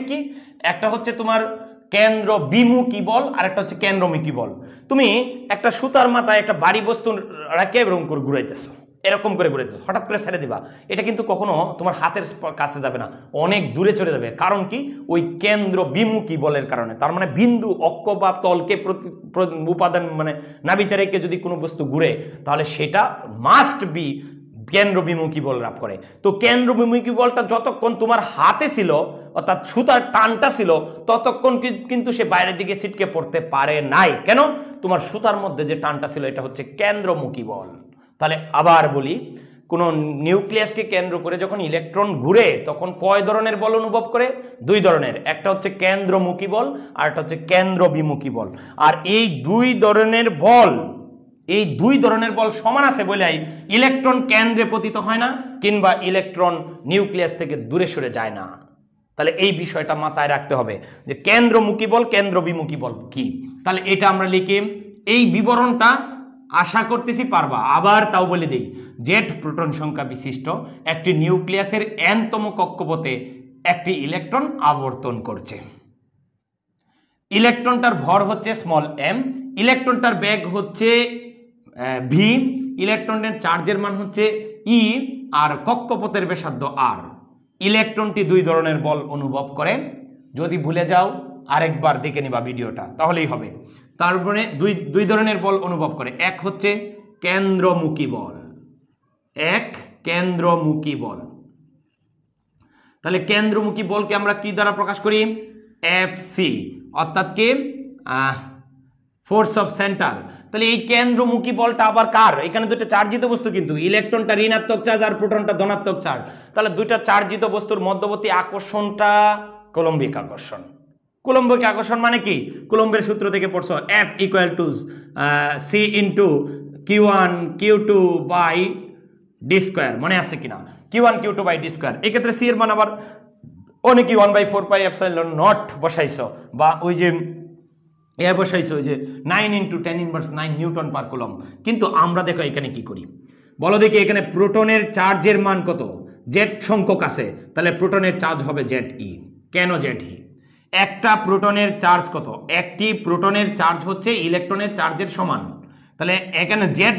কি, একটা হচ্ছে তোমার কেন্দ্র বিমুখী বল, আর একটা হচ্ছে কেন্দ্রমুখী বল। তুমি একটা সুতার মাথায় একটা ভারী বস্তু রাখে এরকম করে ঘুরাইতেছো, এরকম করে ঘুরাইতেছো, হঠাৎ করে ছেড়ে দিবা, এটা কিন্তু কখনো তোমার হাতের কাছে যাবে না, অনেক দূরে চলে যাবে। কারণ কি, ওই কেন্দ্র বিমুখী বলের কারণে। তার মানে বিন্দু অক্ষ বা তলকে উপাদান মানে নাভিতে রেখে যদি কোনো বস্তু ঘুরে, তাহলে সেটা মাস্ট বি কেন্দ্র বিমুখী বল লাভ করে। তো কেন্দ্র বিমুখী বলটা যতক্ষণ তোমার হাতে ছিল, অর্থাৎ সুতার টানটা ছিল, ততক্ষণ কিন্তু সে বাইরের দিকে ছিটকে পড়তে পারে নাই। কেন? তোমার সুতার মধ্যে যে টানটা ছিল এটা হচ্ছে কেন্দ্রমুখী বল। তাহলে আবার বলি, কোন নিউক্লিয়াসকে কেন্দ্র করে যখন ইলেকট্রন ঘুরে তখন কয় ধরনের বল অনুভব করে? দুই ধরনের, একটা হচ্ছে কেন্দ্রমুখী বল আর একটা হচ্ছে কেন্দ্র বিমুখী বল। আর এই দুই ধরনের বল সমান আছে বলেই ইলেকট্রন কেন্দ্রে পতিত হয় না, কিংবা ইলেকট্রন নিউক্লিয়াস থেকে দূরে সরে যায় না। তাহলে এই বিষয়টা মাথায় রাখতে হবে যে কেন্দ্রমুখী বল, কেন্দ্র বিমুখী বল কি। তাহলে এটা আমরা লিখি, এই বিবরণটা আশা করতেছি পারবা। আবার তাও বলে দেই, জেড প্রোটন সংখ্যা বিশিষ্ট একটি নিউক্লিয়াসের n-তম কক্ষপথে একটি ইলেকট্রন আবর্তন করছে। ইলেকট্রনটার ভর হচ্ছে স্মল m, ইলেকট্রনটার বেগ হচ্ছে v, ইলেকট্রনের চার্জের মান হচ্ছে e, আর কক্ষপথের ব্যাসার্ধ r। ইলেকট্রনটি দুই ধরনের বল অনুভব করে। যদি ভুলে যাও আরেকবার দেখে নিবা ভিডিওটা, তাহলেই হবে। তারপরে দুই ধরনের বল অনুভব করে, এক হচ্ছে কেন্দ্রমুখী বল, কেন্দ্রমুখী বল। তাহলে কেন্দ্রমুখী বলকে আমরা কি দ্বারা প্রকাশ করি? FC, অর্থাৎ কি ফোর্স অফ সেন্টার। তাহলে এই কেন্দ্রমুখী বলটা আবার কার? এখানে দুটো চার্জিত বস্তু, কিন্তু ইলেকট্রনটা ঋণাত্মক চার্জ আর প্রোটনটা ধনাত্মক চার্জ। তাহলে দুইটা চার্জিত বস্তুর মধ্যবর্তী আকর্ষণটা কৌলম্বিক আকর্ষণ। কৌলম্বিক আকর্ষণ মানে কি? কুলম্বের সূত্র থেকে পড়ছো, F = C × Q1 Q2 by D square, মনে আছে কিনা? Q1 Q2 by D square. এক্ষেত্রে সি এর মান আবার অনেকে 1/4πε0 বসাইছো, বা ওই যে বসাইছো ওই যে 9 × 10⁻৯ নিউটন পার কুলম্ব। কিন্তু আমরা দেখো এখানে কি করি বলো দেখি, এখানে প্রোটনের চার্জের মান কত? জেড সংখ্যক আছে, তাহলে প্রোটনের চার্জ হবে ZE। কেন ZE? একটা প্রোটনের চার্জ কত? একটি প্রোটনের চার্জ হচ্ছে ইলেকট্রনের চার্জের সমান। তাহলে এখানে জেড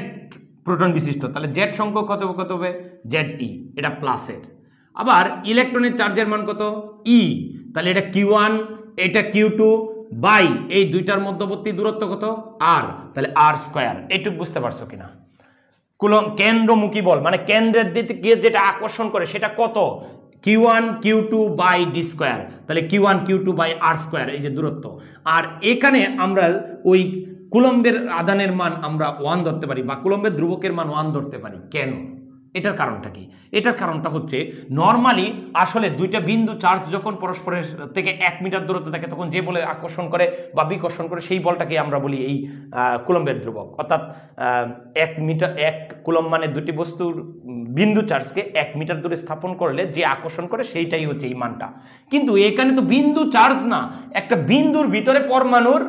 প্রোটন বিশিষ্ট, তাহলে জেড সংখ্যক কত হবে? ZE, এটা প্লাসের। আবার ইলেকট্রনের চার্জের মান কত? E, তাহলে এটা Q1, এটা Q2 বাই এই দুইটার মধ্যবর্তী দূরত্ব কত? R, তাহলে R²। এইটুকু বুঝতে পারছো কিনা? কেন্দ্রমুখী বল মানে কেন্দ্রের দিকে যেটা আকর্ষণ করে সেটা কত? Q1 Q2 by D square, তাহলে Q1 Q2 বাই R², এই যে দূরত্ব। আর এখানে আমরা ওই কুলম্বের আধানের মান আমরা 1 ধরতে পারি, বা কুলম্বের ধ্রুবকের মান 1 ধরতে পারি। কেন? এটার কারণটা কি? এটার কারণটা হচ্ছে নর্মালি আসলে দুইটা বিন্দু চার্জ যখন পরস্পরের থেকে 1 মিটার দূরত্ব থাকে তখন যে বলে আকর্ষণ করে বা বিকর্ষণ করে সেই বলটাকে আমরা বলি এই কুলম্বের ধ্রুবক। অর্থাৎ 1 কুলম্ব মানে দুটি বস্তুর বিন্দু চার্জকে 1 মিটার দূরে স্থাপন করলে যে আকর্ষণ করে সেইটাই হচ্ছে এই মানটা। কিন্তু এখানে তো বিন্দু চার্জ না, একটা বিন্দুর ভিতরে পরমাণুর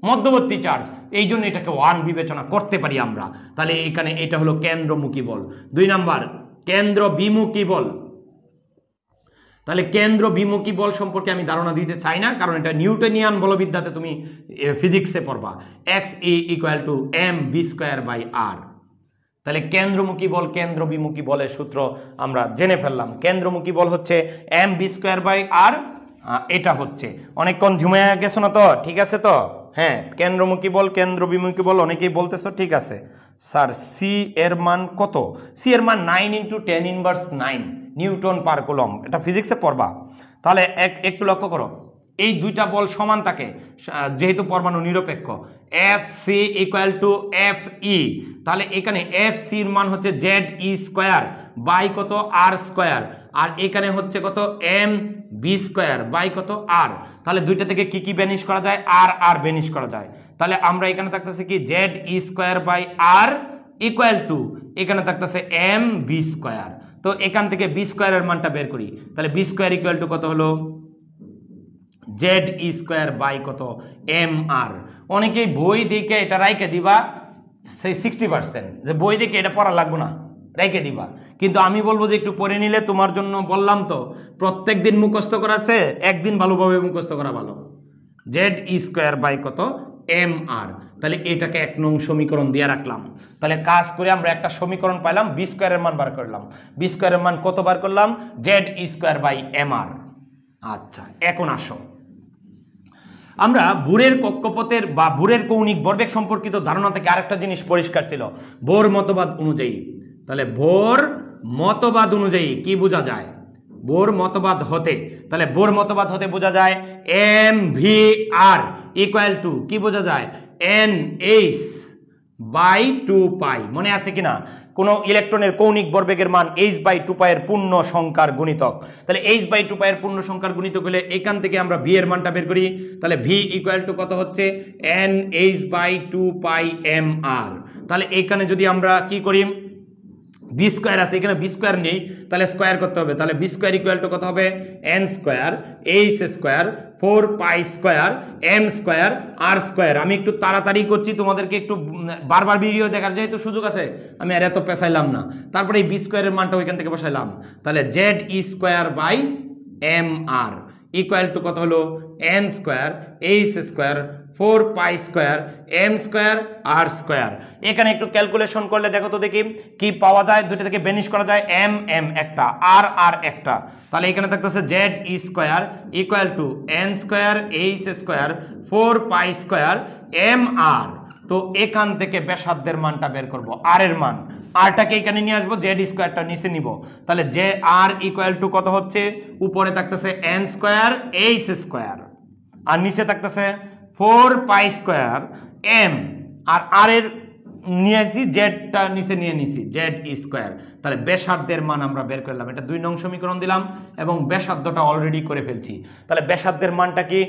মধ্যবর্তী চার্জ, এই জন্য এটাকে 1 বিবেচনা করতে পারি আমরা। তাহলে এখানে এটা হলো কেন্দ্রমুখী বল। 2 নাম্বার কেন্দ্র বিমুখী বল। তাহলে কেন্দ্র বিমুখী বল সম্পর্কে আমি ধারণা দিতে চাই না, কারণ এটা নিউটনিয়ান বলবিদ্যাতে তুমি ফিজিক্সে পড়বা, x = mv²/r। তাহলে কেন্দ্রমুখী বল কেন্দ্র বিমুখী বলের সূত্র আমরা জেনে ফেললাম। কেন্দ্রমুখী বল হচ্ছে mv²/r। এটা হচ্ছে অনেকক্ষণ ঝুমিয়ে গেছো না তো? ঠিক আছে তো? হ্যাঁ, কেন্দ্রমুখী বল কেন্দ্র বিমুখী বল অনেকেই বলতেছো, ঠিক আছে স্যার। সি এর মান কত? সি এর মান 9 × 10⁻৯ নিউটন পার কুলম্ব। এটা ফিজিক্সে পড়বা। তাহলে একটু লক্ষ্য করো, এই দুইটা বল সমান থাকে যেহেতু পরমাণু নিরপেক্ষ। Fc = Fe। তাহলে এখানে Fc এর মান হচ্ছে ZE² কত R², আর এখানে হচ্ছে কত mv² কত r। তাহলে দুইটা থেকে কি কি বেনিশ করা যায়? আর বেনিশ করা যায়। তাহলে আমরা এখানে থাকতেছে কি ZE²/r এখানে থাকতেছে mv²। তো এখান থেকে b² এর মানটা বের করি। তাহলে b² কত হলো ZE² কত mr। অনেকেই বই দেখে এটা রাইখে দিবা সেই 60%, যে বই দেখে এটা পড়া লাগবে না, রেখে দিবা। কিন্তু আমি বলবো যে একটু পড়ে নিলে তোমার জন্য, বললাম তো প্রত্যেক দিন মুখস্থ করাছে, একদিন ভালোভাবে মুখস্থ করা ভালো। ZE² কত mr। তাহলে এটাকে 1 নং সমীকরণ দিয়ে রাখলাম। তাহলে কাজ করে আমরা একটা সমীকরণ পাইলাম, b² এর মান বার করলাম। b² এর মান কত বার করলাম? ZE²/mr। আচ্ছা, এখন আসো আমরা বুরের কক্ষপথের বা বুরের কৌণিক ভরবেগ সম্পর্কিত ধারণা থেকে আরেকটা জিনিস পরিষ্কার ছিল, বোর মতবাদ অনুযায়ী। তাহলে বোর মতবাদ অনুযায়ী কি বোঝা যায়? বোর মতবাদ হতে, তাহলে বোর মতবাদ হতে বোঝা যায় mvr = কি বোঝা যায়? nh/2π। মনে আছে কিনা? কোন ইলেকট্রনের কৌণিক ভরবেগের মান h/2π এর পূর্ণ সংখ্যার গুণিতক। তাহলে h/2π এর পূর্ণ সংখ্যার গুণিতক হলে এখান থেকে আমরা v এর মানটা বের করি। তাহলে v = কত হচ্ছে nh/2πmr। তাহলে এখানে যদি আমরা কি করি, b² আছে, এখানে b² নেই, তাহলে স্কয়ার করতে হবে। তাহলে b² = কত হবে? n² h² 4π² m² r²। আমি একটু তাড়াতাড়ি করছি, তোমাদেরকে একটু বারবার ভিডিও দেখার যেহেতু সুযোগ আছে, আমি আর এত পেছাইলাম না। তারপরে এই b² এর মানটা ওইখান থেকে বসাইলাম। তাহলে ZE²/mr = কত হলো? n² h² 4π² m² r²। এখানে একটু ক্যালকুলেশন করলে দেখো তো দেখি কি পাওয়া যায়। দুটো থেকে বেনিশ করা যায়, m একটা r একটা। তাহলে এখানে থাকতেছে ZE² n² h² 4π² mr। তো এখান থেকে ব্যাসার্ধের মানটা বের করব, r এর মান। rটাকে এখানে নিয়ে আসবো, Z² নিচে নিব। তাহলে যে r = কত হচ্ছে? উপরে থাকতেছে n² h² আর নিচে থাকতেছে 4π² m, আর r এর নিয়ে আসি, জেডটা নিচে নিয়ে নিছি ZE²। তাহলে ব্যাসার্ধের মান আমরা বের করলাম। এটা 2 নং সমীকরণ দিলাম এবং ব্যাসার্ধটা অলরেডি করে ফেলছি। তাহলে ব্যাসার্ধের মানটা কি?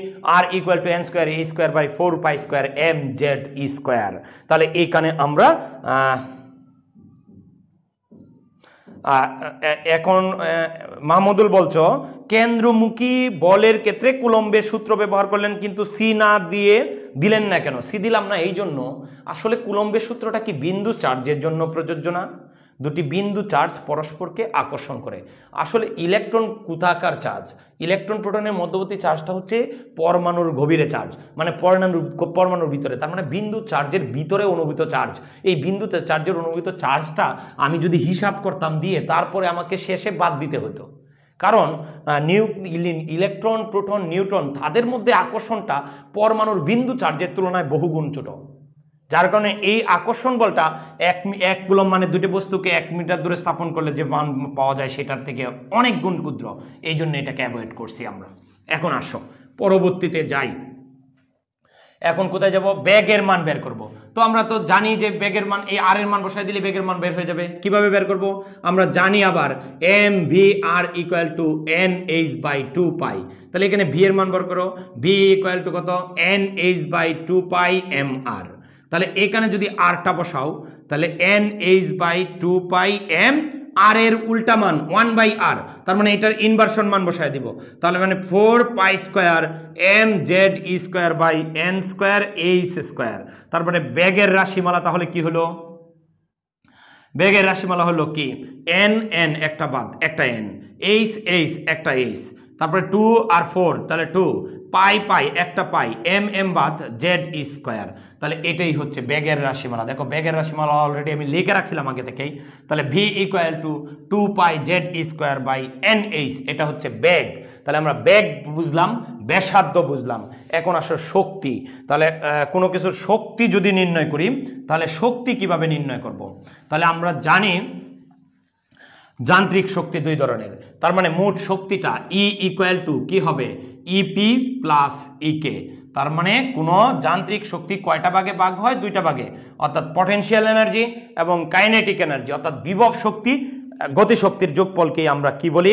r = n² h²/4π² mZE²। তাহলে এইখানে আমরা এখন মাহমুদুল বলছো কেন্দ্রমুখী বলের ক্ষেত্রে কুলম্বের সূত্র ব্যবহার করলেন, কিন্তু সি না দিয়ে দিলেন না কেন? সি দিলাম না এই জন্য, আসলে কুলম্বের সূত্রটা কি বিন্দু চার্জের জন্য প্রযোজ্য না? দুটি বিন্দু চার্জ পরস্পরকে আকর্ষণ করে। আসলে ইলেকট্রন কোথাকার চার্জ? ইলেকট্রন প্রোটনের মধ্যবর্তী চার্জটা হচ্ছে পরমাণুর গভীরে চার্জ, মানে পরমাণুর ভিতরে, তার মানে বিন্দু চার্জের ভিতরে অনুভূত চার্জ। এই বিন্দু চার্জের অনুভূত চার্জটা আমি যদি হিসাব করতাম দিয়ে, তারপরে আমাকে শেষে বাদ দিতে হতো, কারণ ইলেকট্রন প্রোটন নিউট্রন তাদের মধ্যে আকর্ষণটা পরমাণুর বিন্দু চার্জের তুলনায় বহুগুণ ছোট। যার কারণে এই আকর্ষণ বলটা 1 কুলম্ব মানে দুটি বস্তুকে 1 মিটার দূরে স্থাপন করলে যে মান পাওয়া যায় সেটার থেকে অনেক গুণ ক্ষুদ্র। এই জন্য এটাকে অ্যাভয়েড করছি আমরা। এখন আসো পরবর্তীতে যাই। এখন কোথায় যাব, বেগের মান বের করব। তো আমরা তো জানি যে বেগের মান এই আর এর মান বসাই দিলে বেগের মান বের হয়ে যাবে। কিভাবে বের করব, আমরা জানি আবার m V R equal to N H by 2 pi. তাহলে এখানে ভি এর মান বের করো, ভি ইকুয়াল টু কত, n H by 2 pi m r. তাহলে এখানে যদি আরটা বসাও তাহলে n H by 2 pi m, r এর উল্টা মান 1 বাই আর, তার মানে এটার ইনভার্সন মান বসায় দিব। তাহলে মানে 4 pi square M Z E square by N square H square. তারপরে বেগের রাশিমালা তাহলে কি হলো, বেগের রাশিমালা হলো কি, এন এন একটা বাদ একটা এন, এইচ এইচ একটা এইচ, তারপরে 2 আর 4 তাহলে 2, পাই পাই একটা পাই, এম এম বাদ জেড ই স্কয়ার। তাহলে এটাই হচ্ছে বেগের রাশিমালা। দেখো বেগের রাশিমালা অলরেডি আমি লিখে রাখছিলাম আগে থেকেই। তাহলে V equal to 2 pi Z E square by N H, এটা হচ্ছে বেগ। তাহলে আমরা বেগ বুঝলাম, ব্যাসার্ধ বুঝলাম। এখন আসো শক্তি। তাহলে কোনো কিছুর শক্তি যদি নির্ণয় করি তাহলে শক্তি কিভাবে নির্ণয় করব। তাহলে আমরা জানি যান্ত্রিক শক্তি দুই ধরনের, তার মানে মোট শক্তিটা ই ইকুয়াল টু কি হবে, ইপি প্লাস ইকে। তার মানে কোনো যান্ত্রিক শক্তি কয়টা ভাগে ভাগ হয়, দুইটা ভাগে, অর্থাৎ পটেনশিয়াল এনার্জি এবং কাইনেটিক এনার্জি, অর্থাৎ বিভব শক্তি গতি শক্তির যোগফলকেই আমরা কি বলি,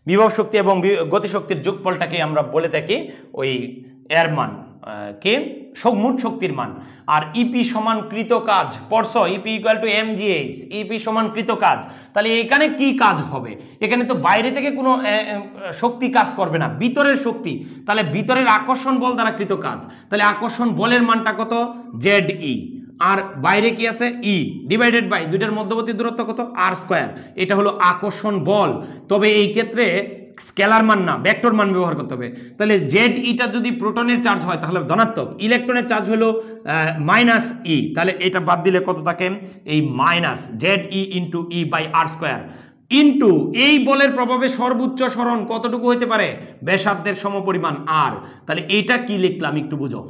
বিভব শক্তি এবং গতি শক্তির যোগফলটাকে আমরা বলে থাকি ওই এর মান কি, মোট শক্তির মান। আর ইপি সমান কৃত কাজ, পড়ছো, ইপি ইকুয়াল টু এমজিএইচ, ইপি সমান কৃত কাজ। তাহলে এখানে কি কাজ হবে, এখানে তো বাইরে থেকে কোনো শক্তি কাজ করবে না, ভিতরের শক্তি। তাহলে ভিতরের আকর্ষণ বল দ্বারা কৃত কাজ। তাহলে আকর্ষণ বলের মানটা কত, জেড ই, আর বাইরে কি আছে ই ডিভাইডেড বাই দুইটার মধ্যবর্তী দূরত্ব কত, আর স্কয়ার। এটা হলো আকর্ষণ বল। তবে এই ক্ষেত্রে স্কেলার মান না, ভেক্টর মান ব্যবহার করতে হবে। তাহলে জেড ইটা যদি প্রোটনের চার্জ হয় তাহলে ধনাত্মক, ইলেকট্রনের চার্জ হলো মাইনাস ই। তাহলে এটা বাদ দিলে কত থাকে, এই minus Z E into E by R square into এই বলের প্রভাবে সর্বোচ্চ সরণ কতটুকু হতে পারে, ব্যাসার্ধের সমপরিমাণ আর। তাহলে এইটা কি লিখলাম একটু বুঝো,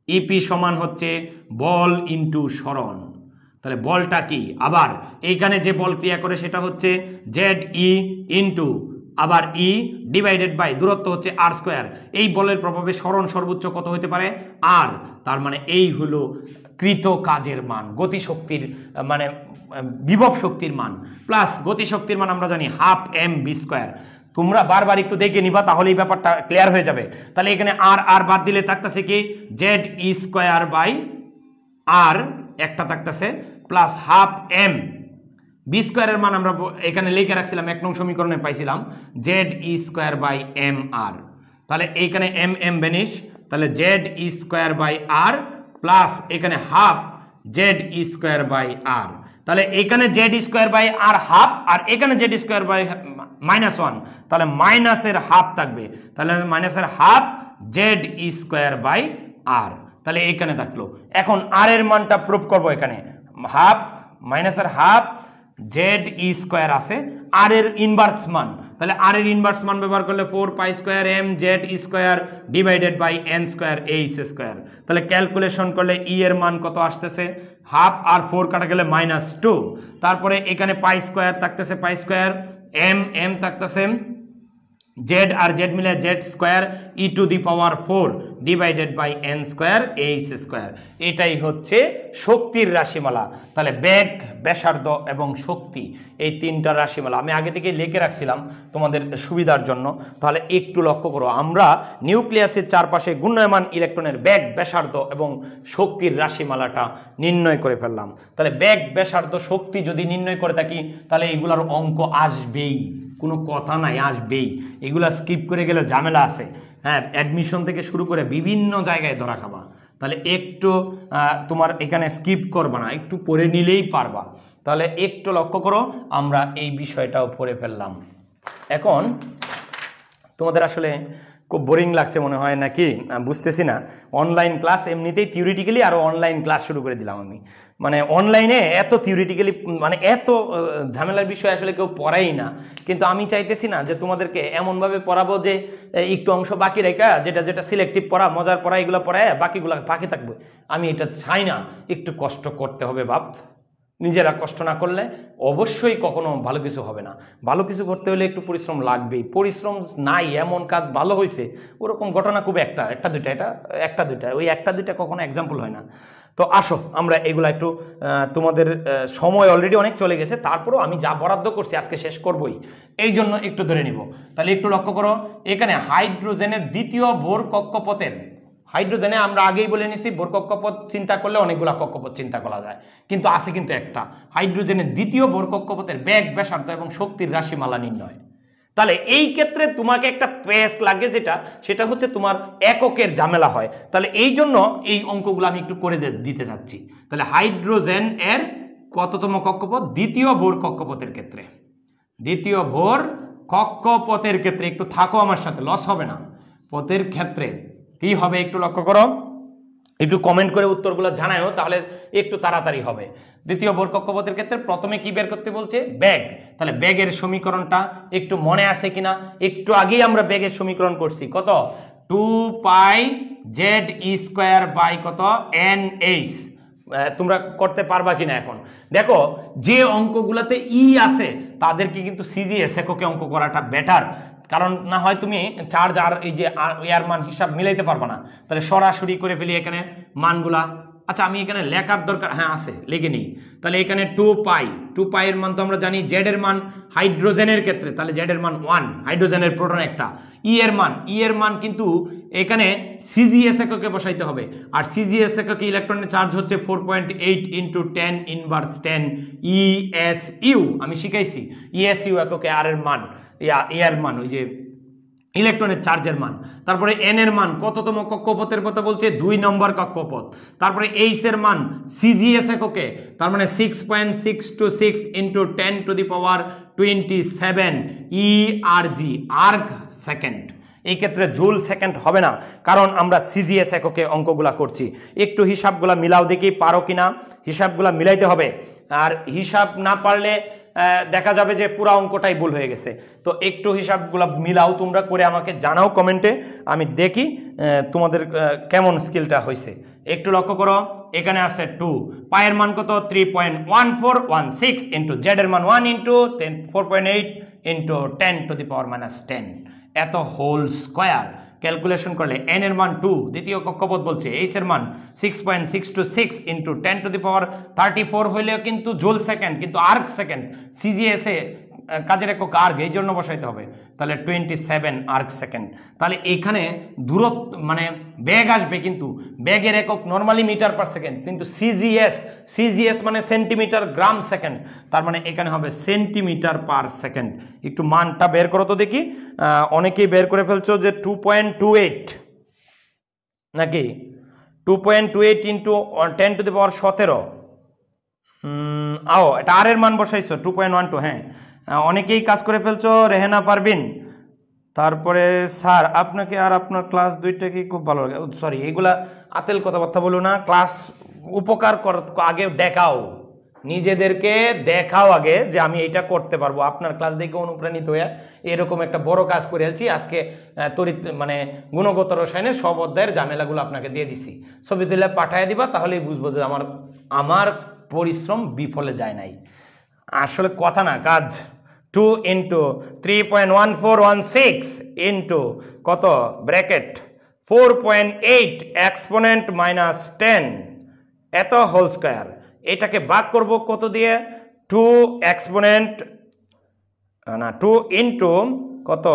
ইপি সমান হচ্ছে বল ইন্টু সরণ। তাহলে বলটা কি, আবার এইখানে যে বল ক্রিয়া করে সেটা হচ্ছে জেড ই ইন্টু আবার ই ডিভাইডেড বাই দূরত্ব হচ্ছে আর স্কয়ার। এই বলের প্রভাবে সরণ সর্বোচ্চ কত হতে পারে, আর। তার মানে এই হলো কৃত কাজের মান, গতি শক্তির মানে বিভব শক্তির মান প্লাস গতি শক্তির মান আমরা জানি হাফ এম বি স্কয়ার। তোমরা বারবার একটু দেখে নিবা তাহলে এই ব্যাপারটা ক্লিয়ার হয়ে যাবে। তাহলে এখানে আর আর বাদ দিলে থাকতেছে কি, Z E square by r একটা থাকতেছে প্লাস হাফ এম বি স্কয়ারের মান আমরা এখানে লিখে রাখছিলাম, 1 নং সমীকরণে পাইছিলাম Z E square by m r. তাহলে এইখানে এম এম বেনিশ, তাহলে Z E square by r plus এখানে half Z E square by r. তাহলে এখানে Z square by r half, আর এখানে জেড স্কয়ার বাই -1, তাহলে মাইনাসের হাফ থাকবে। তাহলে মাইনাসের half Z E square by r. তাহলে এখানে থাকলো। এখন আর এর মানটা প্রুফ করব, এখানে হাফ মাইনাসের হাফ জেড ই স্কয়ার আছে, আর এর ইনভার্স মান। তাহলে আর এর ইনভার্স মান ব্যবহার করলে 4 pi square M Z E square divided by N square H square. তাহলে ক্যালকুলেশন করলে ই এর মান কত আসতেছে, হাফ আর 4 কাটা গেলে -2। তারপরে এখানে পাই স্কয়ার থাকতেছে, পাই স্কয়ার এম এম থাকতেছে জেড আর জেড মিলে Z square E to the power 4 divided by N square H square. এটাই হচ্ছে শক্তির রাশিমালা। তাহলে বেগ, ব্যাসার্ধ এবং শক্তি, এই তিনটা রাশিমালা আমি আগে থেকে লিখে রাখছিলাম তোমাদের সুবিধার জন্য। তাহলে একটু লক্ষ্য করো, আমরা নিউক্লিয়াসের চারপাশে ঘূর্ণায়মান ইলেকট্রনের বেগ, ব্যাসার্ধ এবং শক্তির রাশিমালাটা নির্ণয় করে ফেললাম। তাহলে বেগ, ব্যাসার্ধ, শক্তি যদি নির্ণয় করে থাকি তাহলে এগুলোর অঙ্ক আসবেই, কোনো কথা নাই, আসবেই। এগুলা স্কিপ করে গেলে ঝামেলা আছে, হ্যাঁ, অ্যাডমিশন থেকে শুরু করে বিভিন্ন জায়গায় ধরা খাবা। তাহলে একটু তোমার এখানে স্কিপ করবা না, একটু পড়ে নিলেই পারবা। তাহলে একটু লক্ষ্য করো, আমরা এই বিষয়টাও পড়ে ফেললাম। এখন তোমাদের আসলে খুব বোরিং লাগছে মনে হয় নাকি, বুঝতেছি না। অনলাইন ক্লাস এমনিতেই থিওরিটিক্যালি আরও অনলাইন ক্লাস শুরু করে দিলাম আমি। মানে অনলাইনে এত থিওরিটিক্যালি মানে এত ঝামেলার বিষয় আসলে কেউ পড়াই না। কিন্তু আমি চাইতেছি না যে তোমাদেরকে এমনভাবে পড়াবো যে একটু অংশ বাকি রেখা, যেটা যেটা সিলেক্টিভ পড়া, মজার পড়া, এগুলো পড়ায় বাকিগুলো বাকি থাকবে। আমি এটা চাই না, একটু কষ্ট করতে হবে বাপ। নিজেরা কষ্ট না করলে অবশ্যই কখনো ভালো কিছু হবে না। ভালো কিছু করতে হলে একটু পরিশ্রম লাগবেই। পরিশ্রম নাই এমন কাজ ভালো হয়েছে ওরকম ঘটনা খুব একটা দুইটা, এটা একটা দুইটা, ওই একটা দুইটা কখনো এক্সাম্পল হয় না। তো আসো আমরা এগুলা একটু তোমাদের সময় অলরেডি অনেক চলে গেছে, তারপরেও আমি যা বরাদ্দ করছি আজকে শেষ করবই, এই জন্য একটু ধরে নিব। তাহলে একটু লক্ষ্য করো, এখানে হাইড্রোজেনের দ্বিতীয় ভোর কক্ষপথের, হাইড্রোজেনে আমরা আগেই বলে নিছি ভোর কক্ষপথ চিন্তা করলে অনেকগুলা কক্ষপথ চিন্তা করা যায়, কিন্তু আছে কিন্তু একটা। হাইড্রোজেনের দ্বিতীয় ভোর কক্ষপথের বেগ, ব্যাসার্ধ এবং শক্তির রাশিমালা নির্ণয়। তাহলে এই ক্ষেত্রে তোমাকে একটা পেস লাগে, সেটা হচ্ছে তোমার এককের ঝামেলা হয়। তাহলে এই জন্য এই অঙ্কগুলো আমি একটু করে দিতে চাচ্ছি। তাহলে হাইড্রোজেন এর কততম কক্ষপথ? দ্বিতীয় ভোর কক্ষপথের ক্ষেত্রে, দ্বিতীয় ভোর কক্ষপথের ক্ষেত্রে একটু থাকো আমার সাথে, লস হবে না। পথের ক্ষেত্রে কি হবে একটু লক্ষ্য করো, একটু কমেন্ট করে উত্তরগুলো জানাও, তাহলে একটু তাড়াতাড়ি হবে। দ্বিতীয় ভোর কক্ষপথের ক্ষেত্রে প্রথমে কি বের করতে বলছে? বেগ। তাহলে বেগের সমীকরণটা একটু মনে আছে কিনা? একটু আগেই আমরা বেগের সমীকরণ করছি, কত? 2πz² বাই কত NH। তোমরা করতে পারবা কিনা এখন দেখো। যে অঙ্কগুলোতে ই আছে তাদেরকে কিন্তু সিজিএস এককে অঙ্ক করাটা বেটার, কারণ না হয় তুমি চার্জ আর এই যে এর মান হিসাব মিলাইতে পারবা না। তাহলে সরাসরি করে ফেলি এখানে মানগুলা। আচ্ছা আমি এখানে লেখার দরকার, হ্যাঁ আছে, লিখে নিই। তাহলে এখানে 2π এর মান তো আমরা জানি, জেড এর মান হাইড্রোজেনের ক্ষেত্রে, তাহলে জেড এর মান 1, হাইড্রোজেনের প্রোটন একটা। ই এর মান কিন্তু এখানে সিজিএস এককে বসাইতে হবে, আর সিজিএস এককে ইলেকট্রনের চার্জ হচ্ছে 4.8 × 10⁻10 ESU। আমি শিখাইছি ESU এককে আর এর মান, এর মান ওই যে ইলেকট্রনের চার্জের মান। তারপরে এন এর মান কততম কক্ষপথের কথা বলছে? 2 নম্বর কক্ষপথ। তারপরে এইচ এর মান সিজিএস এককে, তার মানে 6.626 × 10⁻27 ERG, আর্গ সেকেন্ড। এই ক্ষেত্রে জুল সেকেন্ড হবে না, কারণ আমরা সিজিএস এককে অঙ্কগুলা করছি। একটু হিসাবগুলা মিলাও দেখি, পারো কিনা। হিসাবগুলা মিলাইতে হবে, আর হিসাব না পারলে দেখা যাবে যে পুরো অঙ্কটাই ভুল হয়ে গেছে। তো একটু হিসাবগুলো মিলাও তোমরা, করে আমাকে জানাও কমেন্টে, আমি দেখি তোমাদের কেমন স্কিলটা হয়েছে। একটু লক্ষ্য করো, এখানে আছে 2, পায়ের মান কত? 3.1416 × জেড এর মান 1 × 4.8 × 10⁻10, এত হোল স্কয়ার। ক্যালকুলেশন করলে এন এর মান 2, দ্বিতীয় কক্ষপথ বলছে। এইচ এর মান 6.626 × 10⁻34 হইলেও কিন্তু জুল সেকেন্ড, কিন্তু আর্গ সেকেন্ড। সিজিএস এ কাজের একক আর্গ, এই জন্য বসাইতে হবে। তাহলে 27 আর্গ সেকেন্ড। তাহলে এখানে দূরত্ব মানে বেগ আসবে, কিন্তু বেগের একক নর্মালি মিটার পার সেকেন্ড, কিন্তু সিজিএস মানে সেন্টিমিটার গ্রাম সেকেন্ড, তার মানে এখানে হবে সেন্টিমিটার পার সেকেন্ড। একটু মানটা বের করো তো দেখি। অনেকেই বের করে ফেলছো যে 2.28 নাকি 2.28 × 10⁻17। এটা আর এর মান বসাইছো 2.12। হ্যাঁ, অনেকেই কাজ করে ফেলছো। রেহেনা পারবিন, তারপরে স্যার আপনাকে আর আপনার ক্লাস দুইটাকে খুব ভালো লাগে। সরি, এগুলা আতেল কথাবার্তা বলো না। ক্লাস উপকার আগে দেখাও, নিজেদেরকে দেখাও আগে যে আমি এটা করতে পারবো। আপনার ক্লাস দেখে অনুপ্রাণিত হয়ে এরকম একটা বড় কাজ করে ফেলছি আজকে। তড়িৎ মানে গুণগত রসায়নের সব অধ্যায়ের ঝামেলাগুলো আপনাকে দিয়ে দিছি, ছবি তুলে পাঠিয়ে দিবা, তাহলেই বুঝবো যে আমার পরিশ্রম বিফলে যায় নাই। আসলে কথা না, কাজ। 2 × 3.1416 × কত ব্র্যাকেট 4.8 এক্সপোনেন্ট -10 এত হোল স্কয়ার। এটাকে ভাগ করব কত দিয়ে? 2 এক্সপোনেন্ট না 2 × কত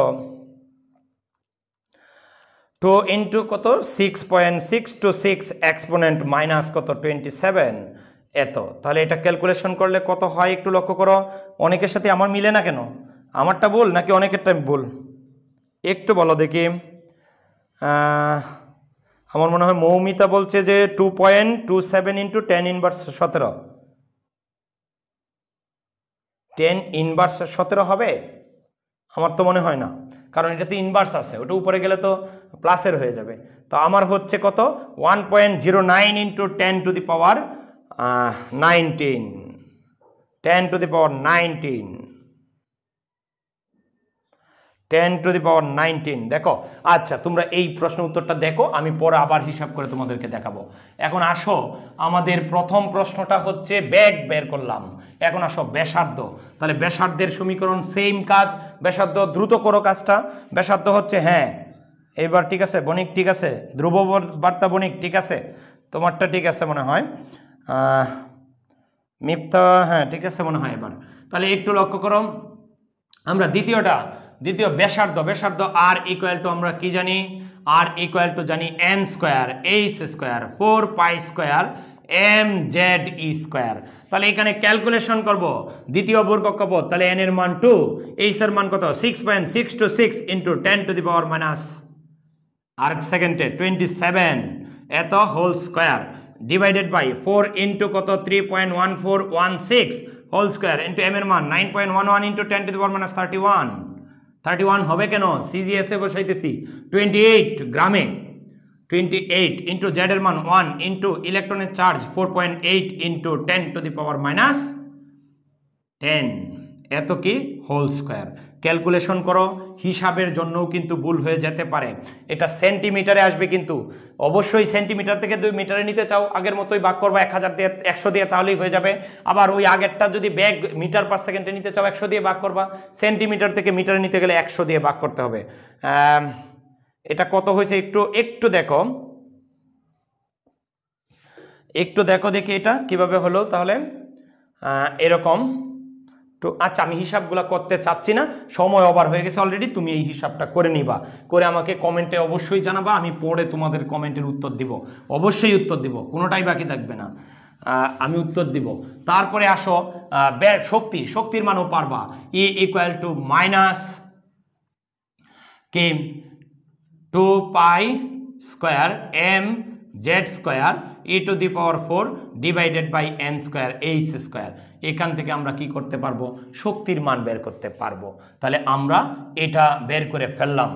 2 × কত 6.626 এক্সপোনেন্ট মাইনাস কত 27 এত। তাহলে এটা ক্যালকুলেশন করলে কত হয় একটু লক্ষ্য করো। অনেকের সাথে আমার মিলে না কেন? আমারটা ভুল নাকি অনেকেরটা ভুল? একটু বলো দেখি। আমার মনে হয় মৌমিতা বলছে যে 2.27 × 10⁻17। 10⁻17 হবে? আমার তো মনে হয় না, কারণ এটা তো ইনভার্স আছে, ওটা উপরে গেলে তো প্লাসের হয়ে যাবে। তো আমার হচ্ছে কত 1.09 × 10⁻19 10⁻19 10⁻19 দেখো। আচ্ছা তোমরা এই প্রশ্ন উত্তরটা দেখো, আমি পরে আবার হিসাব করে তোমাদেরকে দেখাবো। এখন আসো, আমাদের প্রথম প্রশ্নটা হচ্ছে বেগ বের করলাম, এখন আসো ব্যাসার্ধ। তাহলে ব্যাসার্ধের সমীকরণ সেম কাজ, ব্যাসার্ধ দ্রুত করো কাজটা। ব্যাসার্ধ হচ্ছে, হ্যাঁ এইবার ঠিক আছে বণিক, ঠিক আছে ধ্রুব বার্তা বণিক, ঠিক আছে তোমারটা ঠিক আছে মনে হয়, মিথ্যা, হ্যাঁ ঠিক আছে মনে হয় এবার। তাহলে একটু লক্ষ্য করো, আমরা দ্বিতীয় ব্যাসার্ধ, আর ইকুয়াল টু আমরা কি জানি, আর ইকুয়াল টু জানি n square h square 4 square mz square. তাহলে এখানে ক্যালকুলেশন করব দ্বিতীয় ভর কক্ষপথ, তাহলে n এর মান 2, h এর মান কত 6.626 ইনটু 10⁻⁻, আর সেকেন্ডে 27 এত whole square divided by 4 into কত 3.1416 হোল স্কয়ার ইনটু m এর মান 9.11 ইনটু 10⁻31। 31 হবে কেন, সিজিএস এ বসাইতেছি 28 গ্রামে, 28 ইনটু জেড এর মান 1 ইনটু ইলেকট্রনের চার্জ 4.8 ইনটু 10⁻10 এত কি হোল স্কয়ার। ক্যালকুলেশন করো, হিসাবের জন্যও কিন্তু ভুল হয়ে যেতে পারে। এটা সেন্টিমিটারে আসবে, কিন্তু অবশ্যই সেন্টিমিটার থেকে 2 মিটারে নিতে চাও আগের মতোই ভাগ করবা 1000 দিয়ে 100 দিয়ে, তাহলেই হয়ে যাবে। আবার ওই আগেরটা যদি ব্যাগ মিটার পার সেকেন্ডে নিতে চাও 100 দিয়ে ভাগ করবা, সেন্টিমিটার থেকে মিটারে নিতে গেলে 100 দিয়ে ভাগ করতে হবে। এটা কত হয়েছে একটু দেখো, দেখি এটা কিভাবে হলো। তাহলে এরকম তো, আচ্ছা আমি হিসাবগুলো করতে চাচ্ছি না, সময় ওভার হয়ে গেছে অলরেডি, তুমি এই হিসাবটা করে নিবা, করে আমাকে কমেন্টে অবশ্যই জানাবা, আমি পরে তোমাদের কমেন্টের উত্তর দিব, অবশ্যই উত্তর দিব, কোনোটাই বাকি থাকবে না, আমি উত্তর দিব। তারপরে আসো শক্তির মানও পারবা, E ইকুয়াল টু মাইনাস কি 2 pi square m z square e⁴ divided by n square h square. এখান থেকে আমরা কি করতে পারবো, শক্তির মান বের করতে পারবো। তাহলে আমরা এটা বের করে ফেললাম।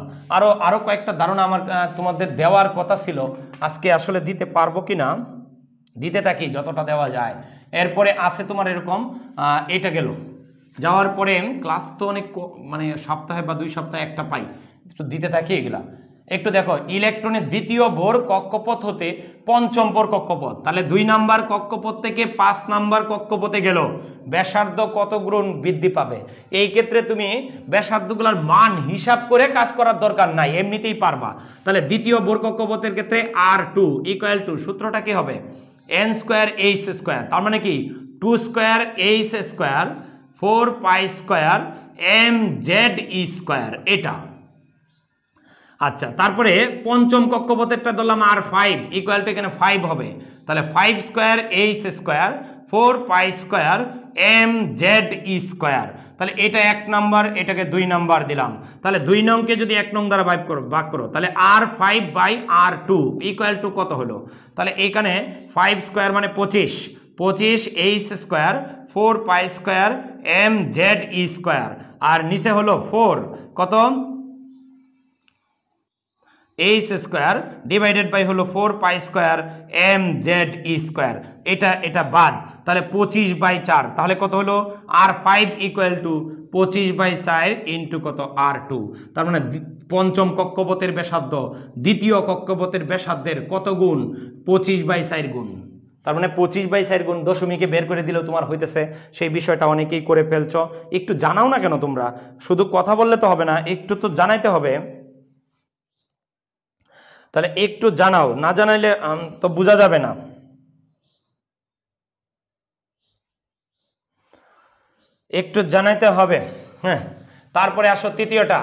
আরো কয়েকটা ধারণা আমার তোমাদের দেওয়ার কথা ছিল, আজকে আসলে দিতে পারবো কিনা, দিতে থাকি যতটা দেওয়া যায়। এরপরে আছে তোমার এরকম, এটা গেল যাওয়ার পরে ক্লাস তো অনেক মানে সপ্তাহে বা 2 সপ্তাহে একটা পাই, একটু দিতে থাকি এগুলা। একটু দেখো, ইলেকট্রনের দ্বিতীয় ভর কক্ষপথ হতে পঞ্চম ভর কক্ষপথ, তাহলে 2 নাম্বার কক্ষপথ থেকে 5 নাম্বার কক্ষপথে গেল, ব্যাসার্ধ কত গুণ বৃদ্ধি পাবে। এই ক্ষেত্রে তুমি ব্যাসার্ধগুলোর মান হিসাব করে কাজ করার দরকার নাই, এমনিতেই পারবা। তাহলে দ্বিতীয় ভর কক্ষপথের ক্ষেত্রে r2 ইকুয়াল টু, সূত্রটা কি হবে n স্কয়ার h স্কয়ার, তার মানে কি 2 square h square 4 square mz square এটা। আচ্ছা তারপরে পঞ্চম কক্ষপথেরটা ধরলাম r5 ইকুয়াল টু, এখানে 5 হবে, তাহলে 5 square h square 4 square mz square. তাহলে এটা 1 নাম্বার, এটাকে 2 নাম্বার দিলাম, তাহলে 2 নংকে যদি 1 নং দ্বারা ভাগ করো তাহলে r5 by r2 equal to কত হলো, তাহলে এখানে 5 স্কয়ার মানে 25 h square 4 square mz square, আর নিচে হলো 4 কত h স্কয়ার ডিভাইডেড বাই হলো 4 স্কয়ার mz স্কয়ার। এটা বাদ, তাহলে 25/4, তাহলে কত হলো r5 ইকুয়াল টু 25/4 ইন্টু কত r2। তার মানে পঞ্চম কক্ষপথের ব্যাসার্ধ দ্বিতীয় কক্ষপথের ব্যাসার্ধের কত গুণ, 25/4 গুণ। তার মানে 25/4 গুণ, দশমিকে বের করে দিলেও তোমার হইতেছে। সেই বিষয়টা অনেকেই করে ফেলছো, একটু জানাও না কেন তোমরা, শুধু কথা বললে তো হবে না, একটু তো জানাইতে হবে। তাহলে একটু জানাও, না জানাইলে তো বোঝা যাবে না। একটু জানাইতে হবে, হ্যাঁ। তারপরে আসো তৃতীয়টা,